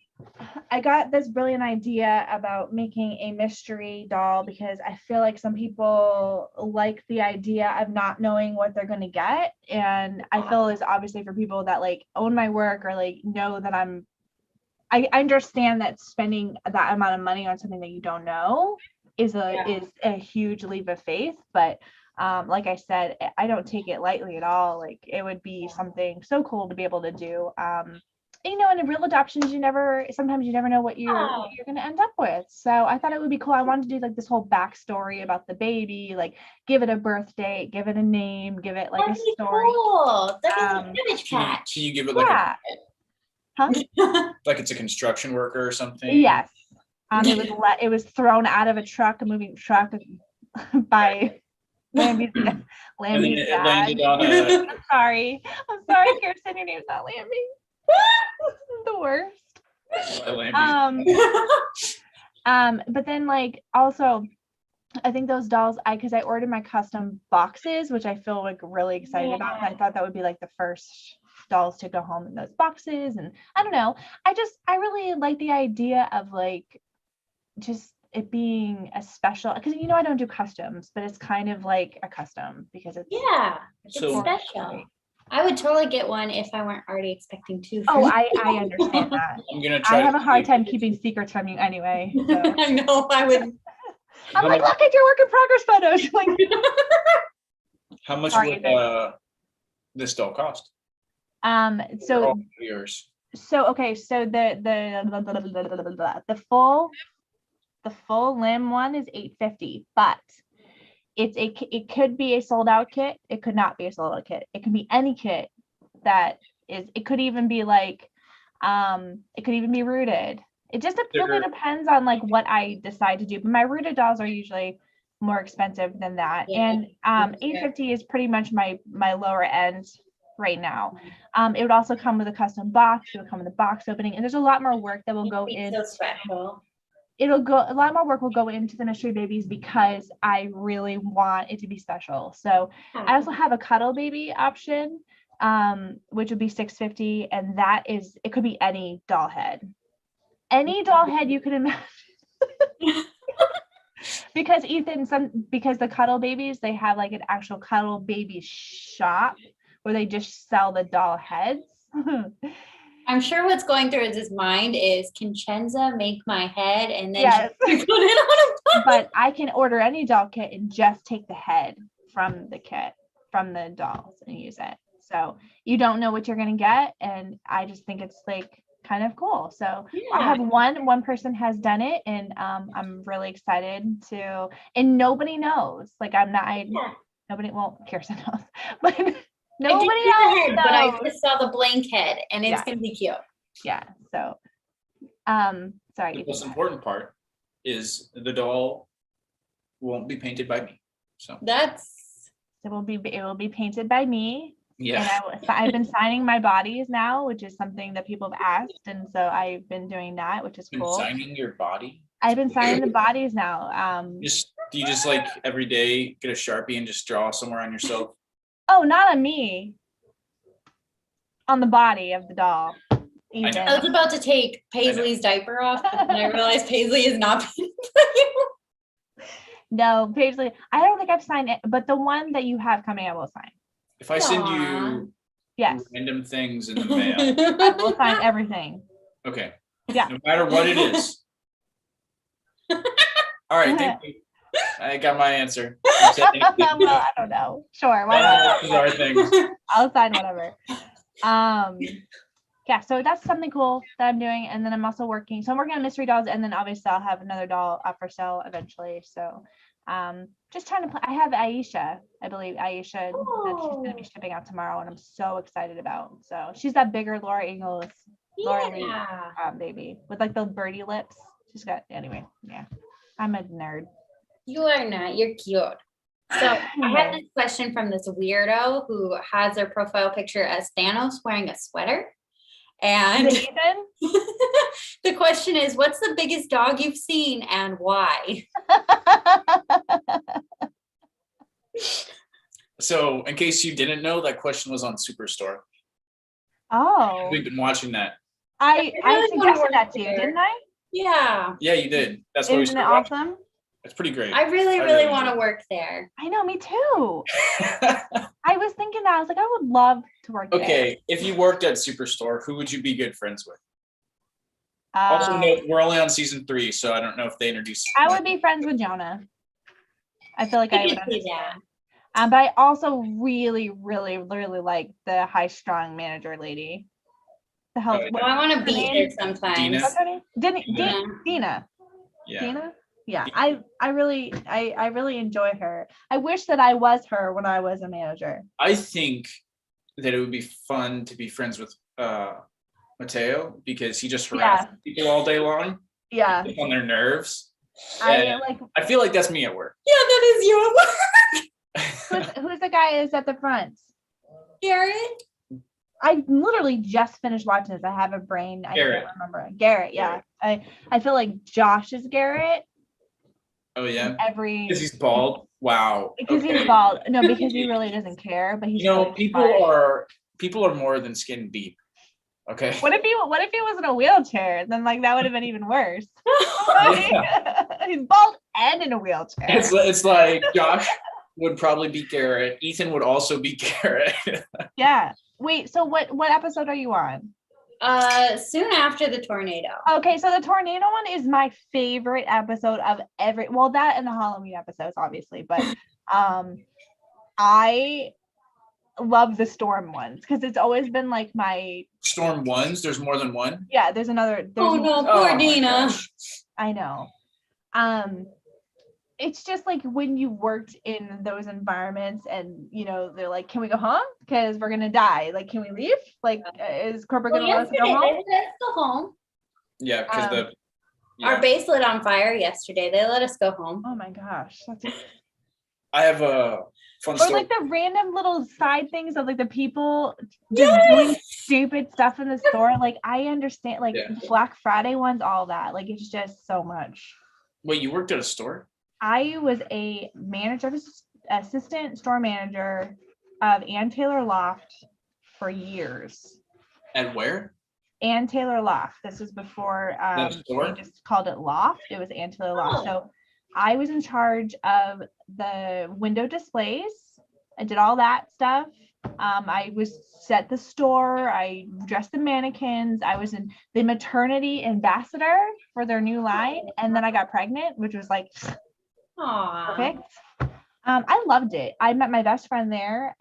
got this brilliant idea about making a mystery doll because I feel like some people like the idea of not knowing what they're going to get, and I feel is obviously for people that like own my work or like know that I understand that spending that amount of money on something that you don't know is a huge leap of faith, but like I said, I don't take it lightly at all. Like it would be something so cool to be able to do. You know, in real adoptions, sometimes you never know what you're going to end up with. So I thought it would be cool. I wanted to do like this whole backstory about the baby, like give it a birth date, give it a name, give it like That'd a be story. cool. That'd be like Image Can Catch. you give it like Yeah. like it's a construction worker or something? Yes. It was thrown out of a moving truck by Lambie's And then it dad. landed on a. I'm sorry, Kiersten, your name's not Lambie. This is the worst. But then like also I think those dolls, because I ordered my custom boxes, which I feel like really excited about. And I thought that would be like the first dolls to go home in those boxes. And I don't know. I really like the idea of like just it being a special, because I don't do customs, but it's kind of like a custom because it's It's So- special. I would totally get one if I weren't already expecting two. Oh, I understand that. I'm gonna try. I have to a hard keep- time keeping secrets from you anyway. So. I know I would. I'm like, look at your work in progress photos. Like, How much Sorry, would Ethan. this doll cost? so For all yours. okay, so the full limb one is $850, but it could be a sold out kit. It could not be a sold out kit. It could be any kit that is. It could even be like, it could even be rooted. It just really depends on like what I decide to do. But my rooted dolls are usually more expensive than that, Yeah, and $850 is pretty much my lower end right now. It would also come with a custom box. It would come with a box opening, and there's a lot more work that will go in. So special. A lot more work will go into the mystery babies because I really want it to be special. So I also have a cuddle baby option, which would be $650, and it could be any doll head. Any doll head you could imagine. Because because the cuddle babies, they have like an actual cuddle baby shop where they just sell the doll heads. I'm sure what's going through his mind is, can Chenza make my head and then Yes. she put it on a But I can order any doll kit and just take the head from the dolls and use it. So you don't know what you're gonna get, and I just think it's like kind of cool. So I have one person has done it, and I'm really excited to. And nobody knows. Like nobody. Well, Kiersten knows, but nobody else knows. But I just saw the blank head, and it's Yeah. gonna be cute. Yeah. So, sorry. The most important part is the doll won't be painted by me. So It will be painted by me. yeah. And I've been signing my bodies now, which is something that people have asked, and so I've been doing that, which is Been cool. signing your body. I've been signing the bodies now. Do you just like every day get a Sharpie and just draw somewhere on yourself? Oh, not on me. On the body of the doll. know. Even. I was about to take Paisley's diaper off, and I realized Paisley is not painted by you. No, Paisley. I don't think I've signed it, but the one that you have coming, I will sign. If I send Aw. you Yes, random things in the mail, I will sign everything. okay. Yeah. No matter what it is. All right, thank you. I got my answer. You said anything. Well, I don't know. Sure, why not? These are things. I'll sign whatever. Yeah, so that's something cool that I'm doing, and then I'm also working. So I'm working on mystery dolls, and then obviously I'll have another doll up for sale eventually. So, just trying to play. I have Aisha, I believe Aisha, that she's gonna be shipping out tomorrow, and I'm so excited about. So she's that bigger Laura Ingalls, Laura Lee baby with like the birdie lips. She's got anyway. Yeah, I'm a nerd. You are not. You're cute. So I had this question from this weirdo who has their profile picture as Thanos wearing a sweater. And Is it Ethan? the question is, what's the biggest dog you've seen and why? So, in case you didn't know, that question was on Superstore. Oh, We've been watching that. I really wanna suggested work that to you, there. didn't I? Yeah, Yeah, you did. That's what we Isn't it started watching. awesome? It's pretty great. I really, I really really want to enjoy work there. I know, me too. I was thinking that. I was like, I would love to work there. Okay, if you worked at Superstore, who would you be good friends with? Um, Also, note, we're only on season 3, so I don't know if they introduced. I would be friends with Jonah. I feel like I I would can see understand. But I also really, really, really like the high-strung manager lady. The hell? Oh, Well, I want to be name? there sometimes. Dina? What's her name? Yeah. Dina. Yeah. Dina? Yeah, I really enjoy her. I wish that I was her when I was a manager. I think that it would be fun to be friends with Mateo because he just harasses people all day long. Yeah, Gets on their nerves. I And like. I feel like that's me at work. Yeah, that is you at work. Who's the guy is at the front? Garrett? I literally just finished watching this. I have a brain. I Garrett. can't remember. Garrett, yeah. I feel like Josh is Garrett. Oh yeah, Every because he's bald. Wow. because Okay. he's bald. No, because he really doesn't care, but he's You know, really people smart. are more than skin deep. Okay. What if he was in a wheelchair? Then like that would have been even worse. He's bald and in a wheelchair. It's like Josh would probably be Garrett. Ethan would also be Garrett. Yeah. Wait, so what episode are you on? Soon after the tornado. Okay, so the tornado one is my favorite episode of that and the Halloween episodes, obviously, but I love the storm ones because it's always been like my Storm ones. There's more than one. yeah, there's another Oh no, Oh poor my Dina. gosh. I know. It's just like when you worked in those environments and you know they're like, can we go home because we're gonna die, like can we leave, like is corporate Well, gonna let us yesterday go they home? let us go home. Yeah, because Our base lit on fire yesterday. They let us go home. Oh my gosh, I have a fun or story. like the random little side things of like the people just doing stupid stuff in the store. Like I understand, like Yeah. the Black Friday ones, all that. Like it's just so much. Wait, you worked at a store? I was a manager, assistant store manager of Ann Taylor Loft for years. At where? Ann Taylor Loft. This was before That they store? just called it Loft. It was Ann Taylor Loft. So I was in charge of the window displays. I did all that stuff. I was set the store. I dressed the mannequins. I was in the maternity ambassador for their new line. And then I got pregnant, which was like Aww. perfect. I loved it. I met my best friend there,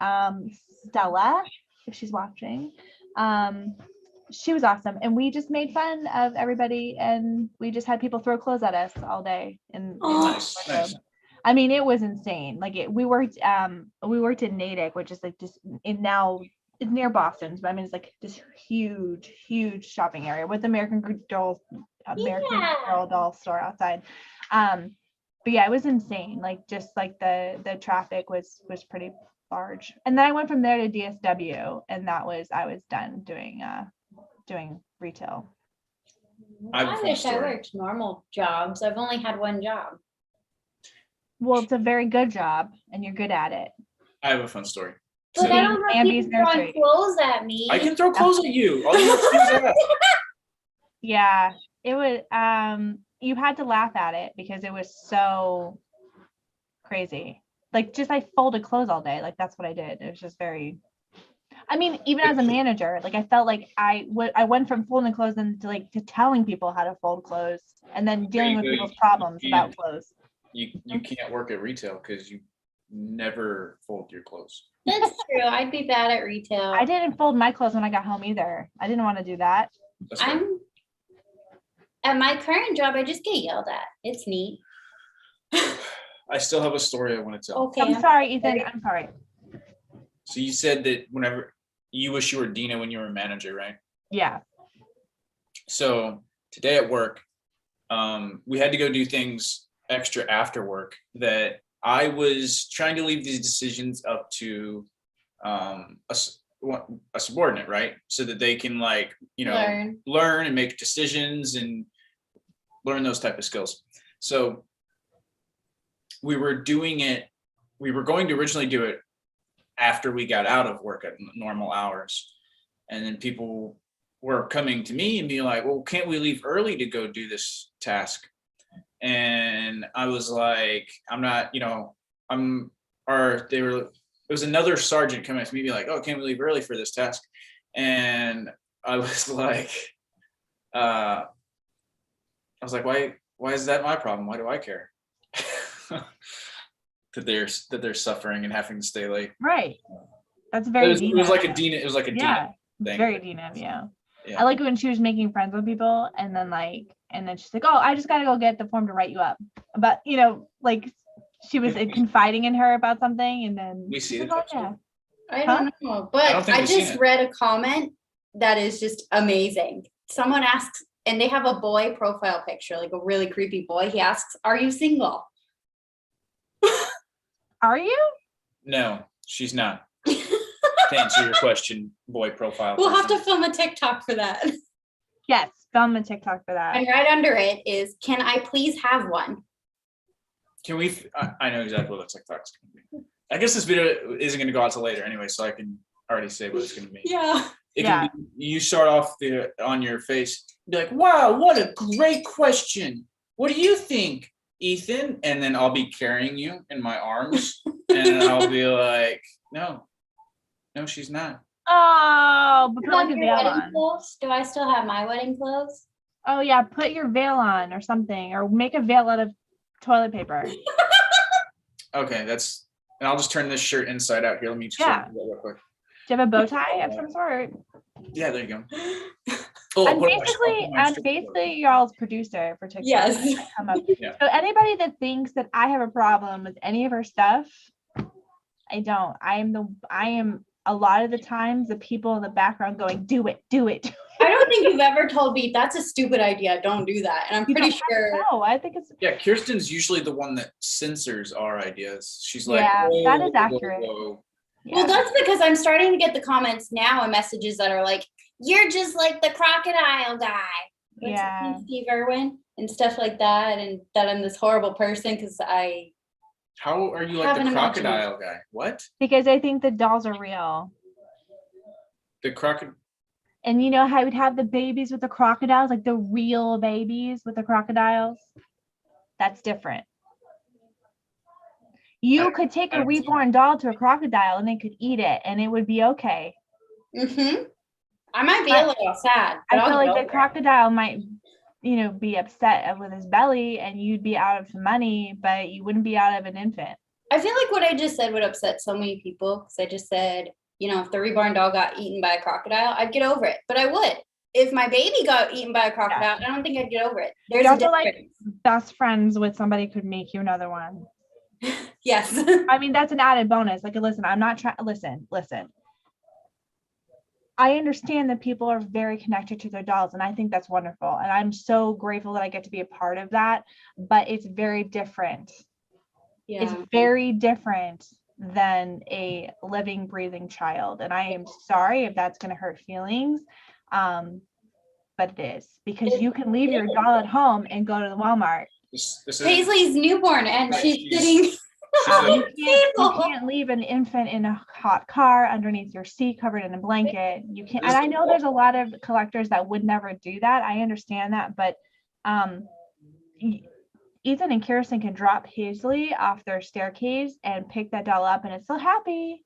Stella, if she's watching. She was awesome, and we just made fun of everybody, and we just had people throw clothes at us all day. And Nice. I mean, it was insane. Like we worked in Natick, which is like just now it's near Boston, but I mean it's like this huge shopping area with American Girl doll store outside. But yeah, it was insane. Like just like the traffic was pretty large. And then I went from there to DSW, and I was done doing retail. I have a I fun wish I story. worked normal jobs. I've only had one job. Well, it's a very good job, and you're good at it. I have a fun story. But So I don't have Andy's people throwing nursery. clothes at me. I can throw clothes at you. All you have to do is ask. Yeah, it was. You had to laugh at it because it was so crazy. Like just I folded clothes all day. Like that's what I did. It was just very. I mean, even as a manager, like I felt like I went from folding clothes into to telling people how to fold clothes and then dealing with people's problems about clothes. You can't work at retail because you never fold your clothes. That's true. I'd be bad at retail. I didn't fold my clothes when I got home either. I didn't want to do that. That's right. I'm at my current job. I just get yelled at. It's neat. I still have a story I want to tell. Okay. I'm sorry, Ethan. I'm sorry. So you said that whenever you wish you were Dina when you were a manager, right? Yeah. So today at work, we had to go do things extra after work that I was trying to leave these decisions up to a subordinate, right? So that they can learn and make decisions and learn those type of skills. So we were going to originally do it after we got out of work at normal hours. And then people were coming to me and being like, well, can't we leave early to go do this task? And I was like, it was another sergeant coming up to me being like, oh, can't we leave early for this task? And I was like, why is that my problem? Why do I care? that they're suffering and having to stay late. Right. That's very it was like a Dina. It was like a yeah, Dina thing. very Dina. Yeah. Yeah. I like it when she was making friends with people and then she's like, oh, I just got to go get the form to write you up. But, like she was confiding in her about something and then We see she's the like, clips. oh, yeah. I don't know, but don't think I we've seen just it. read a comment that is just amazing. Someone asks, and they have a boy profile picture, like a really creepy boy. He asks, "Are you single?" Are you? No, she's not. To answer your question, boy profile. We'll have to person. film a TikTok for that. Yes, film a TikTok for that. And right under it is, can I please have one? Can we? I know exactly what the TikTok's gonna be. I guess this video isn't gonna go out till later anyway, so I can already say what it's gonna be. Yeah. It can be, you start off on your face, be like, "Wow, what a great question! What do you think, Ethan?" And then I'll be carrying you in my arms, and then I'll be like, "No, she's not." Oh, but put like a Your veil wedding on. clothes? Do I still have my wedding clothes? Oh yeah, put your veil on or something, or make a veil out of toilet paper. Okay, and I'll just turn this shirt inside out here. Let me just show you that real quick. Do you have a bow tie of some sort? Yeah, there you go. Oh, I'm basically y'all's producer for TikTok. Yes. Come up. Yeah. So anybody that thinks that I have a problem with any of her stuff, I don't. I am a lot of the times the people in the background going, do it. I don't think you've ever told me that's a stupid idea. Don't do that. And I'm pretty sure. No, I think it's. Yeah, Kiersten's usually the one that censors our ideas. She's like, Yeah, whoa, that is whoa, accurate. whoa. Well, that's because I'm starting to get the comments now and messages that are like, "You're just like the crocodile guy." Yeah. Steve Irwin and stuff like that, and that I'm this horrible person because I. How are you like Have the an crocodile guy? What? Because I think the dolls are real. The crocodile? And you know how we'd have the babies with the crocodiles, like the real babies with the crocodiles? That's different. You could take a reborn doll to a crocodile and they could eat it and it would be okay. Mm-hmm. I might be a little sad. But I feel like the crocodile might, be upset with his belly and you'd be out of some money, but you wouldn't be out of an infant. I feel like what I just said would upset so many people because I just said, if the reborn doll got eaten by a crocodile, I'd get over it. But I would. If my baby got eaten by a crocodile, I don't think I'd get over it. There's You're a also difference. like best friends with somebody could make you another one. Yes. I mean, that's an added bonus. Like, listen, I'm not trying. Listen. I understand that people are very connected to their dolls, and I think that's wonderful. And I'm so grateful that I get to be a part of that. But it's very different. Yeah. It's very different than a living, breathing child. And I am sorry if that's going to hurt feelings. But it is, because you can leave your doll at home and go to the Walmart. This Paisley's newborn and Right, she's sitting. You can't leave an infant in a hot car underneath your seat covered in a blanket. You can't. And I know there's a lot of collectors that would never do that. I understand that, but Ethan and Kiersten can drop Paisley off their staircase and pick that doll up, and it's still happy.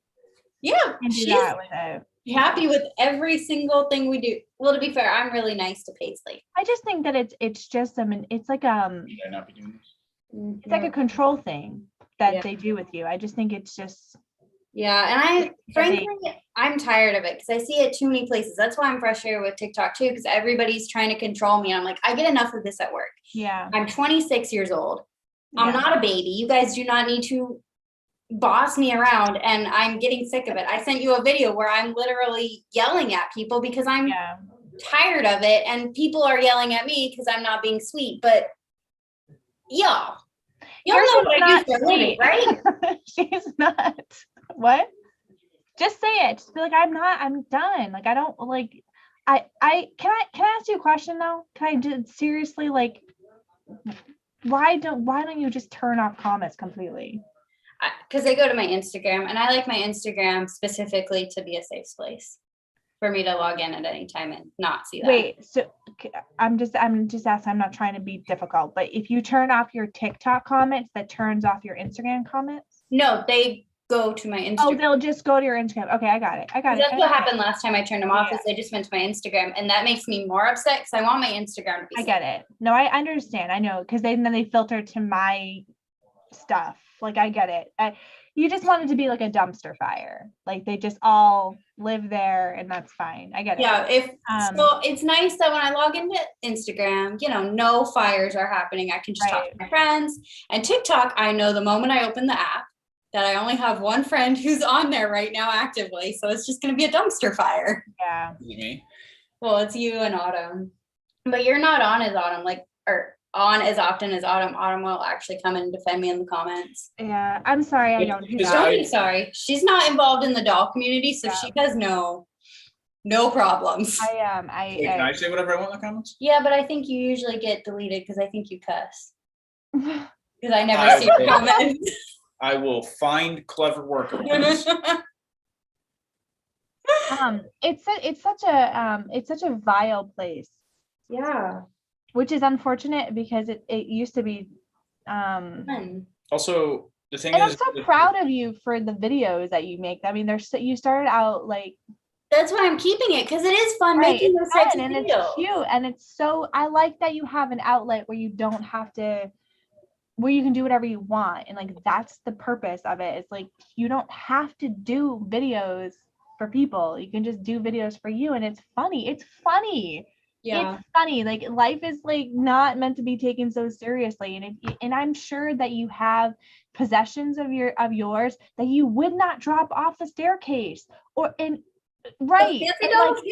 Yeah, And do she's that with it. happy with every single thing we do. Well, to be fair, I'm really nice to Paisley. I just think that it's just it's like Should I not be doing this? it's like a control thing that Yeah. they do with you. I just think it's just Yeah, and frankly, I'm tired of it because I see it too many places. That's why I'm frustrated with TikTok too, because everybody's trying to control me. I'm like, I get enough of this at work. yeah. I'm 26 years old. I'm Yeah. not a baby. You guys do not need to boss me around, and I'm getting sick of it. I sent you a video where I'm literally yelling at people because I'm Yeah. tired of it, and people are yelling at me because I'm not being sweet. But y'all know what I do for a living, right? She's not. What? Just say it. Just be like, I'm done. Like, I don't like, can I ask you a question though? Can I just seriously, like, why don't you just turn off comments completely? Because they go to my Instagram, and I like my Instagram specifically to be a safe place for me to log in at any time and not see that. Wait, so I'm just asking, I'm not trying to be difficult, but if you turn off your TikTok comments, that turns off your Instagram comments? No, they go to my Instagram. Oh, they'll just go to your Instagram. Okay, I got it. That's what happened last time I turned them off, is they just went to my Instagram, and that makes me more upset because I want my Instagram to be I safe. get it. No, I understand. I know, because then they filter to my stuff. Like, I get it. You just want it to be like a dumpster fire. Like, they just all live there, and that's fine. I get it. Yeah, so it's nice that when I log into Instagram, no fires are happening. I can just talk to my friends. And TikTok, I know the moment I open the app that I only have one friend who's on there right now actively. So it's just going to be a dumpster fire. Yeah. Is it me? Well, it's you and Autumn. But you're not on as Autumn, or on as often as Autumn. Autumn will actually come and defend me in the comments. Yeah. I'm sorry. I don't do Because that. Don't be sorry. She's not involved in the doll community, so she has no No problems. Wait, can I say whatever I want in the comments? Yeah, but I think you usually get deleted because I think you cuss. Because I never I see your will. comments. I will find clever workarounds. It's such a vile place, Yeah. which is unfortunate because it used to be, Fun. Also, the thing and I'm is, so proud of you for the videos that you make. I mean, you started out like, That's why I'm keeping it because it is fun right, making it's those types of fun and videos. it's cute, and it's so, I like that you have an outlet where you don't have to, where you can do whatever you want, and like that's the purpose of it. It's like you don't have to do videos for people. You can just do videos for you, and it's funny. It's funny. Yeah. It's funny. Like life is like not meant to be taken so seriously, and I'm sure that you have possessions of yours that you would not drop off the staircase, or in right, Fancy and dolls, like,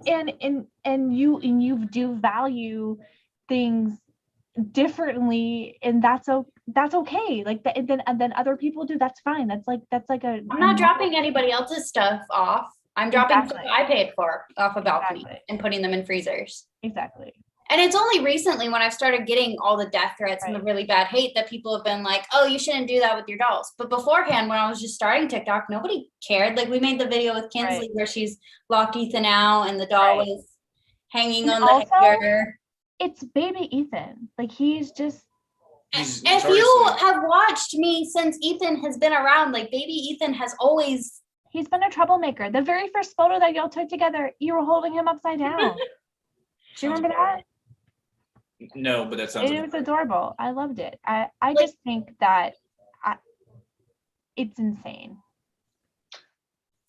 yeah. and you do value things differently, and that's okay. Like that, and then other people do, that's fine. That's like a I'm not dropping anybody else's stuff off. I'm dropping stuff Exactly. I paid for off a balcony Exactly. and putting them in freezers. Exactly. And it's only recently when I've started getting all the death threats and the Right. really bad hate that people have been like, oh, you shouldn't do that with your dolls. But beforehand, when I was just starting TikTok, nobody cared. Like we made the video with Kinsley Right. where she's locked Ethan out and the doll Right. was hanging And on the also, hanger. it's baby Ethan. Like he's just, he's If already you asleep. have watched me since Ethan has been around, like baby Ethan has always. he's been a troublemaker. The very first photo that y'all took together, you were holding him upside down. Do you remember that? No, but that sounds. It was adorable. I loved it. I Like- just think that it's insane.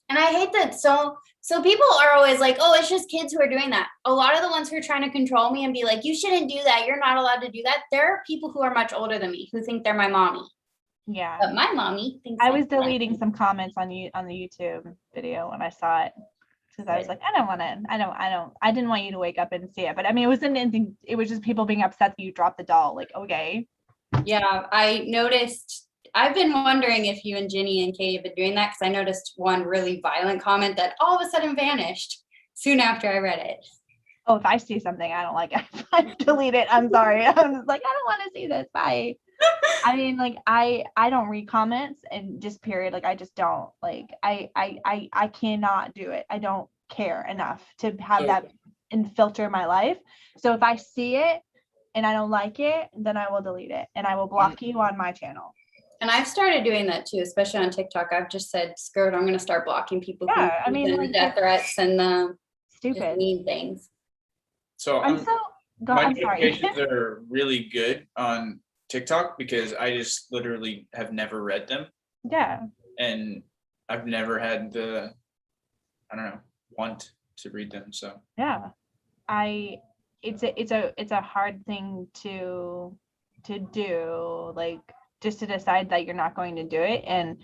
And I hate that. So people are always like, oh, it's just kids who are doing that. A lot of the ones who are trying to control me and be like, you shouldn't do that. You're not allowed to do that. There are people who are much older than me who think they're my mommy. Yeah. But my mommy thinks I I'm was fine. deleting some comments on the YouTube video when I saw it, because I was like, I didn't want you to wake up and see it. But I mean, it wasn't anything. It was just people being upset that you dropped the doll. Like, okay. Yeah, I noticed. I've been wondering if you and Ginny and Katie have been doing that because I noticed one really violent comment that all of a sudden vanished soon after I read it. Oh, if I see something I don't like, I delete it. I'm sorry. I'm just like, I don't want to see this. Bye. I mean, like I don't read comments, and just period. Like I just don't, like I cannot do it. I don't care enough to have So- that and filter my life. So if I see it and I don't like it, then I will delete it, and I will block you on my channel. And I've started doing that too, especially on TikTok. I've just said, screw it, I'm going to start blocking people Yeah, I who mean, send like, death threats and just Stupid. mean things. So I'm so my I'm sorry. notifications are really good on TikTok because I just literally have never read them, Yeah. and I've never had the, I don't know, want to read them. So Yeah. It's a hard thing to do, like just to decide that you're not going to do it, and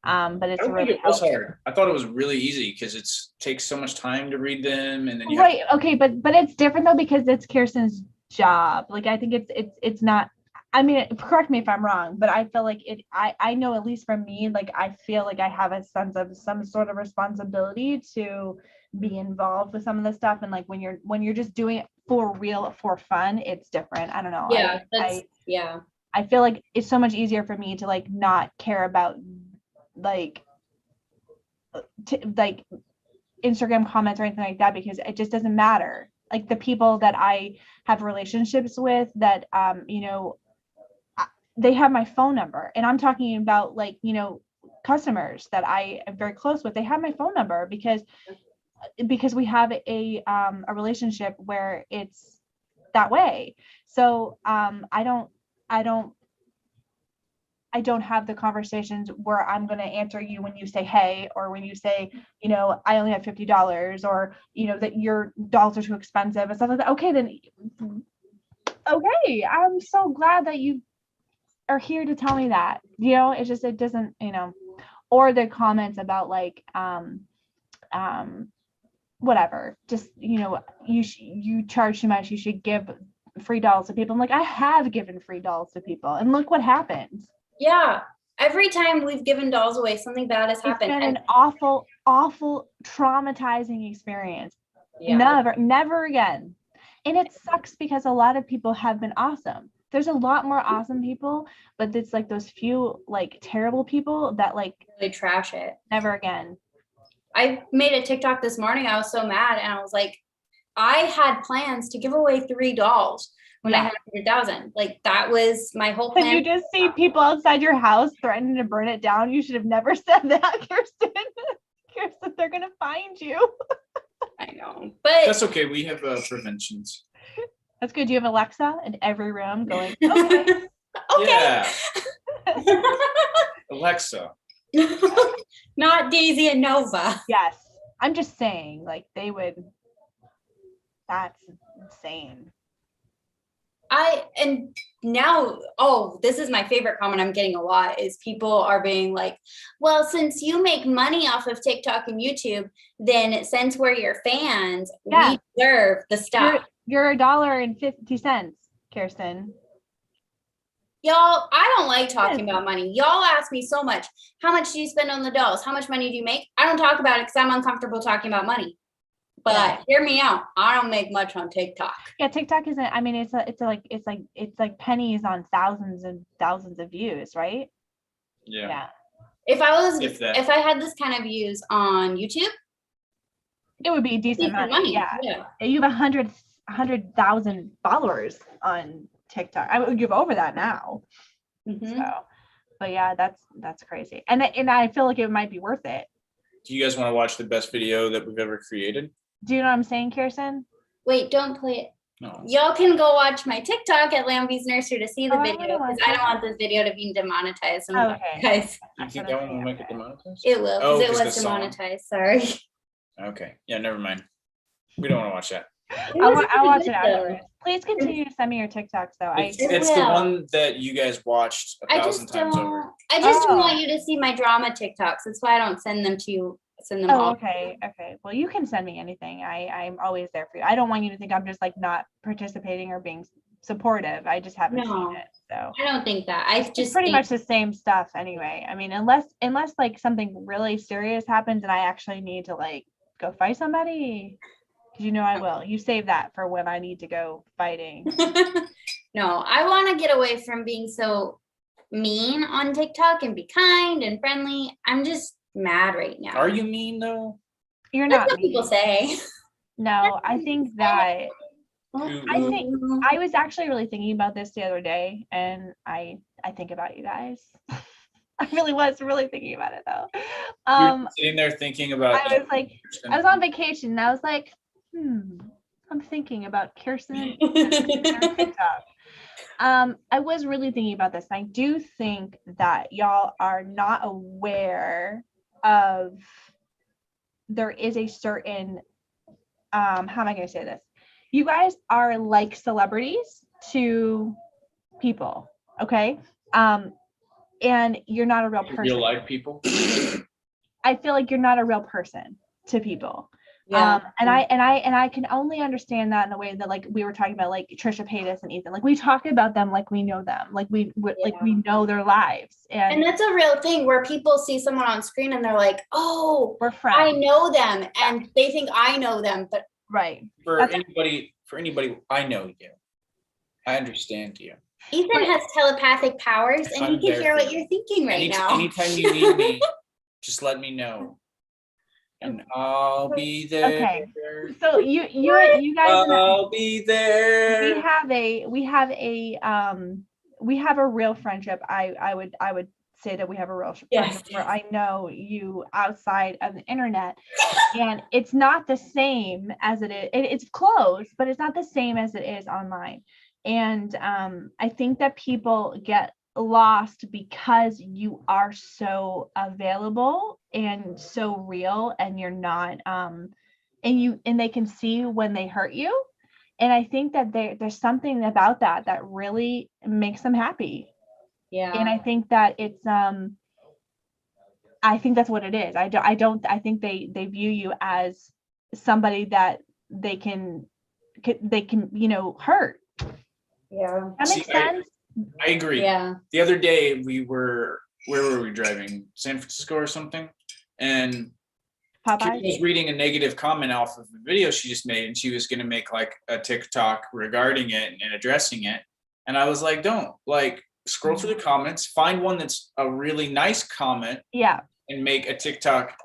but I it's don't think really it was hard. I thought it was really easy because takes so much time to read them, and then you right. Okay, but it's different though, because it's Kiersten's job. Like I think it's not. I mean, correct me if I'm wrong, but I feel like it. I know, at least for me, like I feel like I have a sense of some sort of responsibility to be involved with some of the stuff, and like when you're just doing it for real, for fun, it's different. I don't know. Yeah. I feel like it's so much easier for me to like not care about like like Instagram comments or anything like that, because it just doesn't matter. Like the people that I have relationships with that they have my phone number, and I'm talking about like, customers that I am very close with. They have my phone number because we have a relationship where it's that way. So I don't have the conversations where I'm going to answer you when you say, hey, or when you say, I only have $50, or, that your dolls are too expensive and stuff like that. Okay, then, okay. I'm so glad that you are here to tell me that, it's just, it doesn't, or the comments about like, whatever, just, you charge too much, you should give free dolls to people. I'm like, I have given free dolls to people, and look what happens. Yeah. Every time we've given dolls away, something bad has It's happened. been And an awful, awful, traumatizing experience. yeah. Never again. And it sucks because a lot of people have been awesome. There's a lot more awesome people, but it's like those few like terrible people that like Really trash it. never again. I made a TikTok this morning. I was so mad, and I was like, I had plans to give away 3 dolls when I Yeah. had 100,000. Like that was my whole If plan. you just see people outside your house threatening to burn it down, you should have never said that, Kiersten. Kiersten, they're gonna find you. I know, but That's okay. We have preventions. That's good. You have Alexa in every room going, okay. okay. Yeah, Alexa. Not Daisy and Nova. Yes. I'm just saying, like they would. That's insane. And now, this is my favorite comment I'm getting a lot is people are being like, well, since you make money off of TikTok and YouTube, then since we're your fans, Yeah. we deserve the stuff. You're $1.50, Kiersten. Y'all, I don't like talking about money. Y'all ask me so much. How much do you spend on the dolls? How much money do you make? I don't talk about it because I'm uncomfortable talking about money. But hear me out. I don't make much on TikTok. Yeah, TikTok isn't. I mean, it's like pennies on thousands and thousands of views, right? Yeah. If If I had this kind of views on YouTube, It would be decent money. Yeah. You have 100,000 followers on TikTok. I would give over that now. Mhm. So, but yeah, that's crazy. And I feel like it might be worth it. Do you guys want to watch the best video that we've ever created? Do you know what I'm saying, Kiersten? Wait, don't play it. No. Y'all can go watch my TikTok at Lambie's Nursery to see the I video wanna because watch I don't it. want this video to be demonetized. I'm Okay. guys, You think that one will make it demonetized? it will Oh, because it 'cause was the song. demonetized. Sorry. Okay. Yeah, never mind. We don't want to watch that. I'll was watch really it good, though. afterwards. Please continue to send me your TikToks though. It's the will. one that you guys watched a I thousand just times don't. over. I just don't Oh. want you to see my drama TikToks. That's why I don't send them to you. Send them Oh, all. okay. Well, you can send me anything. I'm always there for you. I don't want you to think I'm just like not participating or being supportive. I just haven't No. seen it. So I don't think that. I it's just pretty think, much the same stuff anyway. I mean, unless like something really serious happens and I actually need to like go fight somebody, because you know I will. You save that for when I need to go fighting. no, I want to get away from being so mean on TikTok and be kind and friendly. I'm just mad right now. Are you mean though? You're That's not what people mean. say. No, I think that I think I was actually really thinking about this the other day, and I think about you guys. I really was really thinking about it though. You're sitting there thinking about. I was on vacation and I was like, I'm thinking about Kiersten and TikTok. I was really thinking about this. I do think that y'all are not aware of there is a certain how am I going to say this? You guys are like celebrities to people, okay? And you're not a real person. Real life people. I feel like you're not a real person to people. Yeah. And I can only understand that in the way that like we were talking about like Trisha Paytas and Ethan. Like we talk about them like we know them, like we know their lives. And that's a real thing where people see someone on screen and they're like, oh, we're friends. I know them, and they think I know them, but right. For anybody, I know you. I understand you. Ethan has telepathic powers and I'm he can there hear for what you. you're thinking right now. Anytime you need me, just let me know. And I'll be there. Okay. So you guys I'll be there. we have a real friendship. I would say that we have a real friendship where I know you outside of the internet, and it's not the same as it is. It's close, but it's not the same as it is online. And I think that people get lost because you are so available and so real, and you're not and they can see when they hurt you. And I think that there's something about that really makes them happy. Yeah. And I think that it's I think that's what it is. I think they view you as somebody that they can hurt. Yeah. That makes sense. I agree. Yeah. The other day we were where were we driving? San Francisco or something? And Popeye. Kate was reading a negative comment off of the video she just made, and she was going to make like a TikTok regarding it and addressing it. And I was like, don't, like, scroll through the comments, find one that's a really nice comment, Yeah. and make a TikTok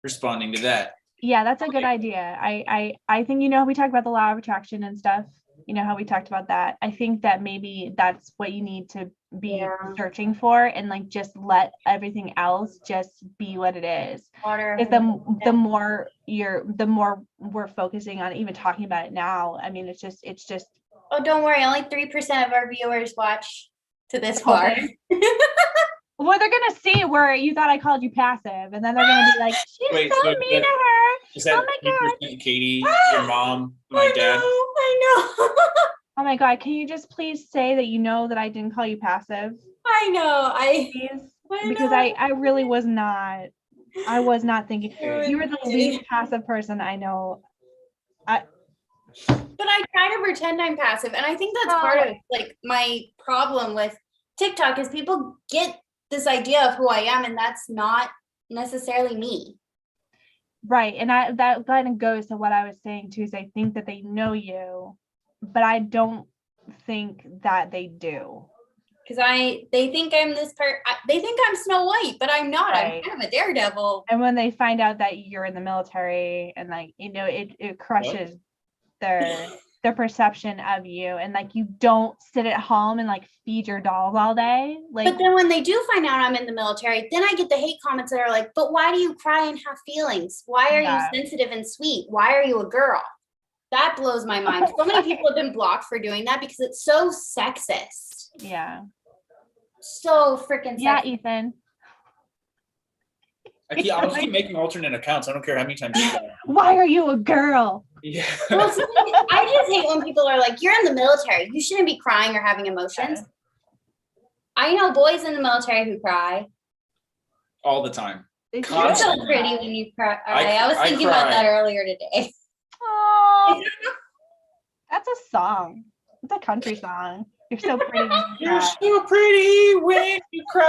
responding to that. Yeah, that's a good idea. I think, you know, we talked about the law of attraction and stuff, you know, how we talked about that. I think that maybe that's what you need to be searching for, and like just let everything else just be what it is. Because the more we're focusing on even talking about it now, I mean, it's just Oh, don't worry. Only 3% of our viewers watch to this part. well, they're gonna see where you thought I called you passive, and then they're gonna be like, she's Wait, so so mean to her. Is that Oh my God. 3% Katie, your mom, my dad? I know. Oh my God, can you just please say that you know that I didn't call you passive? I know. Please? Because I really was not. I was not thinking. You were the least passive person I know. But I try to pretend I'm passive, and I think that's part of like my problem with TikTok is people get this idea of who I am, and that's not necessarily me. Right, and that kind of goes to what I was saying too. Is I think that they know you, but I don't think that they do. Because they think I'm this part. They think I'm Snow White, but I'm not. Right. I'm kind of a daredevil. And when they find out that you're in the military, and like, you know, it crushes their perception of you, and like you don't sit at home and like feed your dolls all day. Like, But then when they do find out I'm in the military, then I get the hate comments that are like, but why do you cry and have feelings? Why are you sensitive and sweet? Why are you a girl? That blows my mind. So many people have been blocked for doing that because it's so sexist. Yeah. So freaking sexist. Yeah, Ethan. I'll keep making alternate accounts. I don't care how many times you go. Why are you a girl? Yeah. Well, I just hate when people are like, you're in the military. You shouldn't be crying or having emotions. I know boys in the military who cry. All the time. You're so pretty when you cry. I was thinking about that earlier today. Oh, that's a song. It's a country song. You're so pretty. You're so pretty when you cry.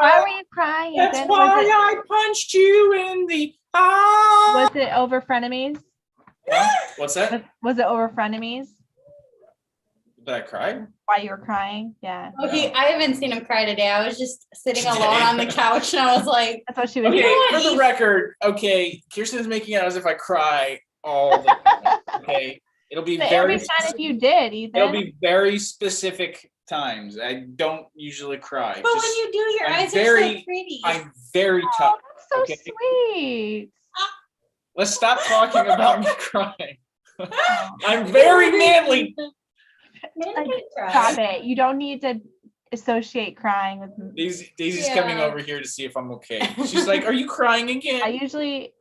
Why were you crying? That's Ethan? why I punched you in the eye. Was it over frenemies? What's that? Was it over frenemies? Did I cry? Why you were crying? Yeah. Okay, I haven't seen him cry today. I was just sitting alone on the couch and I was like, That's what she was Okay, doing. for the record, okay, Kiersten is making it as if I cry all the time. Okay. It'll be But very every time if you did, Ethan. It'll be very specific times. I don't usually cry. but when you do, your I'm eyes are very- so pretty. I'm very tough. That's so Okay. sweet. Let's stop talking about me crying. I'm very manly. Stop it. You don't need to associate crying with me. Daisy's coming over here to see if I'm okay. She's like, "Are you crying again?" I usually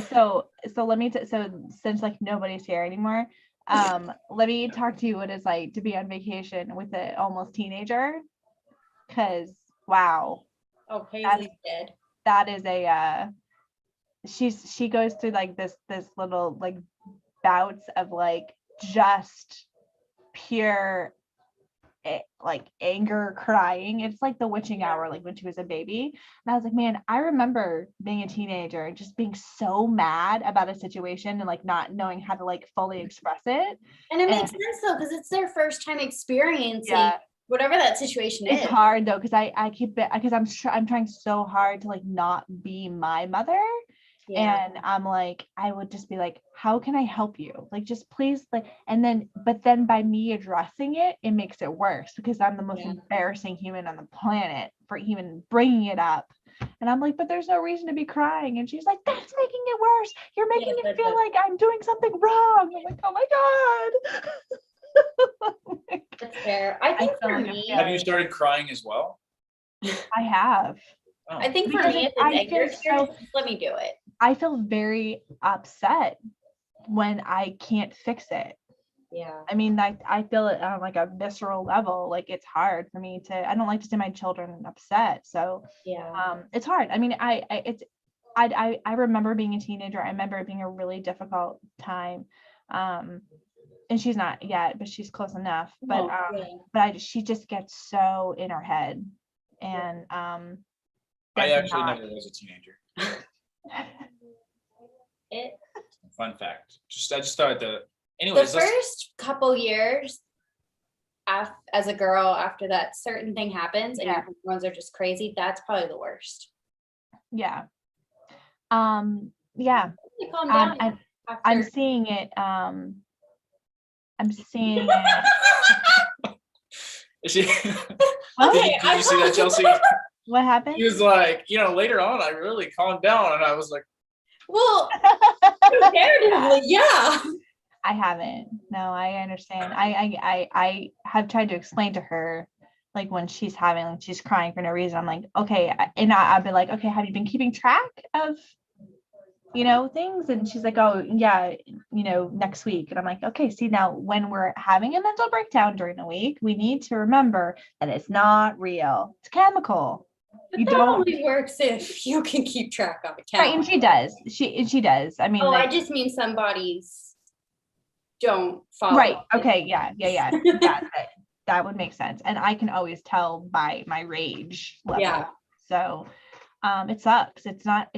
so let me so since like nobody's here anymore, let me talk to you what it's like to be on vacation with an almost teenager, because wow, Oh, Paisley's dead. that is a she goes through like this little like bouts of like just pure like anger, crying. It's like the witching hour, like when she was a baby. And I was like, man, I remember being a teenager and just being so mad about a situation and like not knowing how to like fully express it. And it makes sense though, because it's their first time experiencing whatever that situation It's is. hard though, because I keep it because I'm trying so hard to like not be my mother. And I'm like, I would just be like, how can I help you? Like, just please, like, but then by me addressing it, it makes it worse because I'm the most embarrassing human on the planet for even bringing it up. And I'm like, but there's no reason to be crying. And she's like, that's making it worse. You're making it feel like I'm doing something wrong. I'm like, oh my God. That's fair. I think for me, Have you started crying as well? I have. Oh. I think for Because me, if I it's anger, feel just let me do it. I feel very upset when I can't fix it. Yeah. I mean, I feel it on like a visceral level. Like it's hard for me I don't like to see my children upset. So it's hard. I mean, I remember being a teenager. I remember it being a really difficult time. And she's not yet, but she's close enough. But she just gets so in her head. and I definitely actually not. never was a teenager. It, Fun fact. I just thought The anyways, first couple years as a girl, after that certain thing happens and your hormones are just crazy, that's probably the worst. Yeah. You calm down I'm after. seeing it. I'm seeing it. She, What? did you see that, Chelsea? What happened? He was like, later on, I really calmed down, and I was like, Well, comparatively, yeah. I haven't. No, I understand. I have tried to explain to her, like when she's crying for no reason. I'm like, okay, and I've been like, okay, have you been keeping track of, things? And she's like, oh yeah, next week. And I'm like, okay, see, now when we're having a mental breakdown during the week, we need to remember that it's not real. It's chemical. But You that don't. only works if you can keep track of it. Right, and she does. She does. I mean, I just mean some bodies don't follow. Right. Okay. Yeah. That would make sense. And I can always tell by my rage level. Yeah. So it sucks. It's not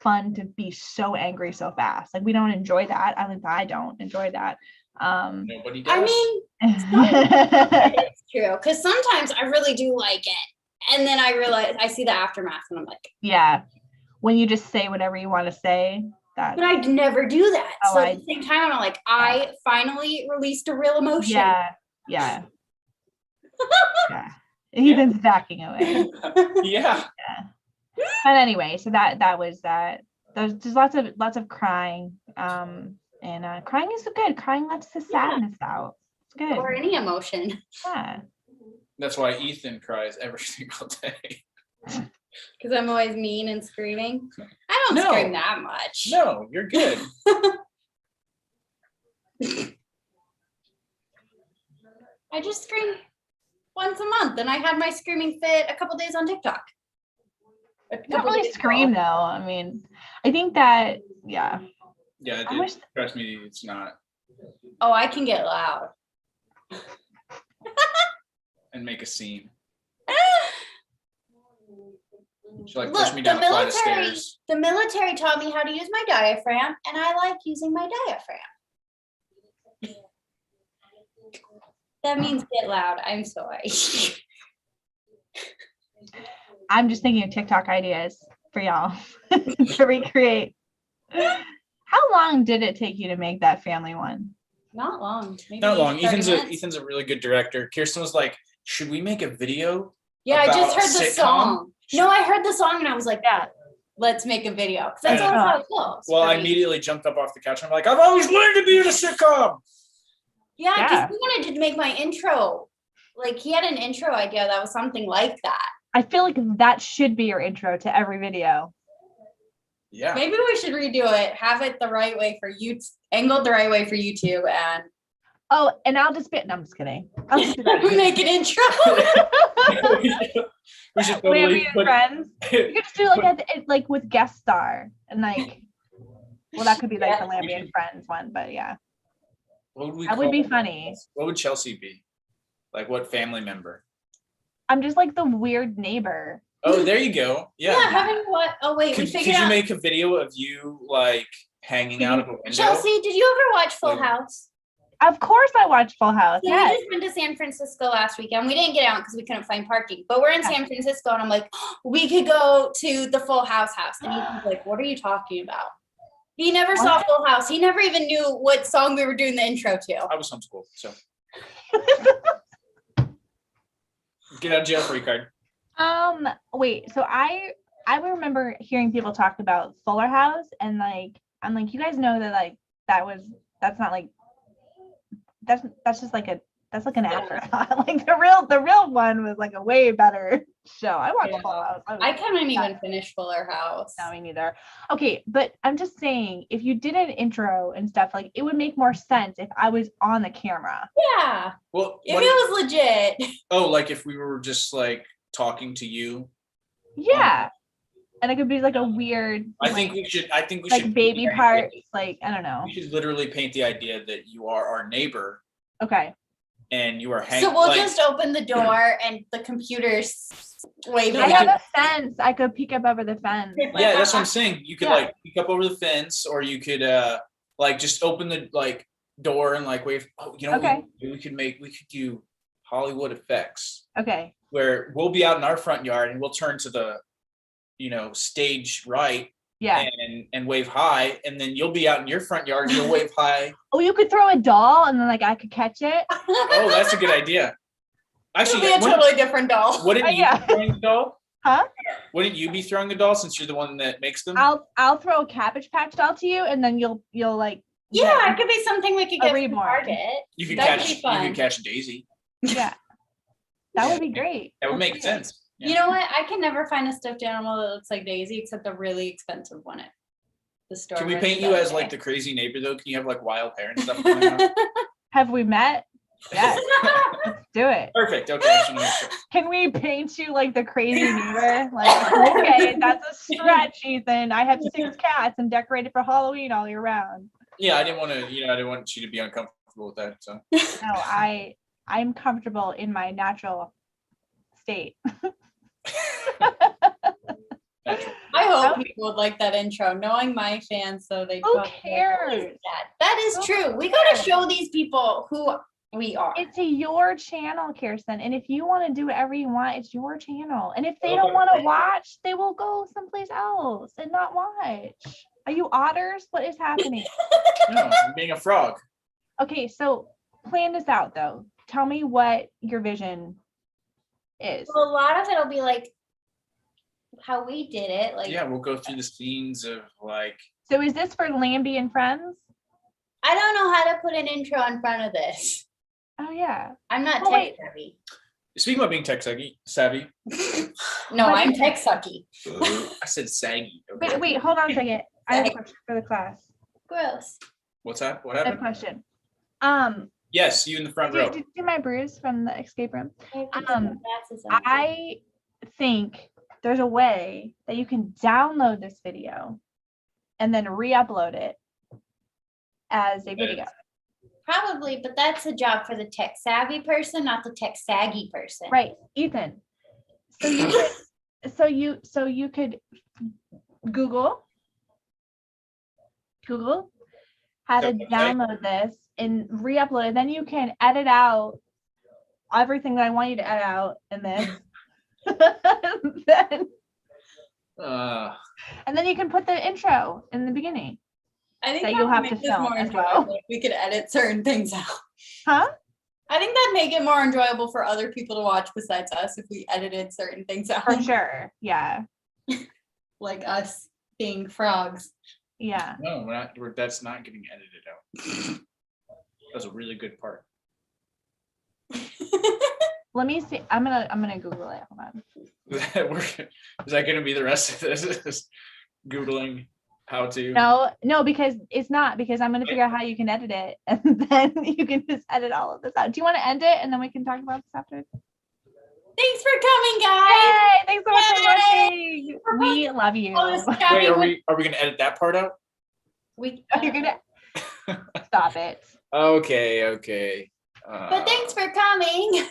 fun to be so angry so fast. Like we don't enjoy that. I don't enjoy that. nobody does. I mean, it's true. Because sometimes I really do like it. And then I realize I see the aftermath and I'm like, yeah. When you just say whatever you want to say. but I'd never do that. Oh, So at the same time, I'm like, I finally released a real emotion. Yeah. Yeah. Ethan's backing away. Yeah. But anyway, so that was that. There's lots of crying. And crying is good. Crying lets the sadness out. It's good. Or any emotion. Yeah. That's why Ethan cries every single day. Because I'm always mean and screaming. I don't No. scream that much. No, you're good. I just scream once a month, and I had my screaming fit a couple days on TikTok. Not really scream though. I mean, I think that Yeah, I wish- trust me, it's not. Oh, I can get loud. And make a scene. She like Look, pushed me down a flight of stairs. the military taught me how to use my diaphragm, and I like using my diaphragm. That means get loud. I'm sorry. I'm just thinking of TikTok ideas for y'all to recreate. How long did it take you to make that family one? Not long. Maybe Not long. 30 minutes. Ethan's a really good director. Kiersten was like, should we make a video? Yeah, I just about a heard the sitcom? song. No, I heard the song and I was like, Yeah. let's make a video. Because that's Yeah. always how it goes. Well, for I me. immediately jumped up off the couch and I'm like, I've always wanted to be in a sitcom. Yeah, because Yeah. he wanted to make my intro. Like he had an intro idea that was something like that. I feel like that should be your intro to every video. Yeah. Maybe we should redo it, have it the right way for you, angled the right way for YouTube, and Oh, and I'll just no, I'm just kidding. I'll just do that. make an intro. We should totally Lambian put, friends. You could just do like with guest star and like. Well, that could be like the Lambian friends one, but yeah, what would we that call would be it? funny. What would Chelsea be? Like what family member? I'm just like the weird neighbor. Oh, there you go. Yeah, Yeah. having what? Oh wait, we Could figured you out. make a video of you like hanging out of a window? Chelsea, did you ever watch Full Like- House? Of course, I watch Full House. So Yes. we just went to San Francisco last weekend. We didn't get out because we couldn't find parking, but we're in San Francisco, and I'm like, we could go to the Full House house. And he's like, what are you talking about? He never saw What? Full House. He never even knew what song we were doing the intro to. I was homeschooled, so get out of jail free card. Wait. So I remember hearing people talk about Fuller House, and like I'm like, you guys know that like that's not like that's just like an afterthought. Like the real one was like a way better show. I watched Yeah. Full House. I couldn't even finish Fuller House. No, me neither. Okay, but I'm just saying, if you did an intro and stuff, like it would make more sense if I was on the camera. Yeah. Well, If what, it was legit. oh, like if we were just like talking to you. Yeah, and it could be like a weird, I think we should like baby parts. Like I don't know. We should literally paint the idea that you are our neighbor Okay. and you are hanging. So we'll like, just open the door and the computer's Wait, No, I we have could- a fence. I could peek up over the fence. Yeah, that's what I'm saying. You could Yeah. like peek up over the fence, or you could like just open the like door and like wave. Oh, you know, what Okay. we could do Hollywood effects Okay. where we'll be out in our front yard and we'll turn to the, stage right Yeah. and wave high, and then you'll be out in your front yard and you'll wave high. Oh, you could throw a doll and then like I could catch it. Oh, that's a good idea. It'll Actually, be a totally different doll. wouldn't you Yeah. be throwing the doll? Huh? Wouldn't you be throwing the doll since you're the one that makes them? I'll throw a Cabbage Patch doll to you, and then you'll like Yeah, it could be something we could A get from reborn. Target. You could That'd catch. be You fun. could catch Daisy. yeah. That would be great. That would Let's make do it. sense. You know what? I can never find a stuffed animal that looks like Daisy except the really expensive one at the store. Can we with paint the you other as like day. the crazy neighbor though? Can you have like wild hair and stuff going on? Have we met? Yes. Let's do it. Perfect. Okay. I just wanna make sure. Can we paint you like the crazy neighbor? Like, okay, that's a stretch, Ethan. I have 6 cats and decorated for Halloween all year round. Yeah, I didn't want to. I didn't want you to be uncomfortable with that. So No, I'm comfortable in my natural state. natural. I hope Okay. people would like that intro. Knowing my fans, so they Who probably cares? like that is Who true. We gotta cares? show these people who we are. It's your channel, Kiersten. And if you want to do whatever you want, it's your channel. And if they don't want to watch, they will go someplace else and not watch. Are you otters? What is happening? No, I'm being a frog. Okay, so plan this out though. Tell me what your vision is. Well, a lot of it'll be like how we did it. Like Yeah, we'll go through the scenes of like. So is this for Lambie and friends? I don't know how to put an intro in front of this. Oh yeah. I'm not Oh, tech wait. savvy. Speaking of being tech savvy, No, But- I'm tech sucky. I said saggy. Okay. Wait, hold on a second. I have a question for the class. Gross. What's that? What I have a happened? question. Yes, you in the front Did row. you see my bruise from the escape room? Glasses on. I think there's a way that you can download this video and then re-upload it as a video. Probably, but that's a job for the tech savvy person, not the tech saggy person. Right, Ethan. So you could Google how to Okay. download this and re-upload it. Then you can edit out everything that I want you to edit out in this. then, and then you can put the intro in the beginning. I think That that you'll would have make to this film more as enjoyable well. if we could edit certain things out. Huh? I think that'd make it more enjoyable for other people to watch besides us if we edited certain things out. For sure. Yeah. Like us being frogs. Yeah. no, that's not getting edited out. That's a really good part. Let me see. I'm gonna Google it. Hold on. Is that going to be the rest of this? Is Googling how to? No, because it's not, because I'm gonna figure out how you can edit it and then you can just edit all of this out. Do you want to end it and then we can talk about this after? Thanks for coming, guys. Hey, thanks so much for Yay! watching. We love you. Oh, this Wait, Gabby are would- we going to edit that part out? You're gonna stop it. Okay. But thanks for coming.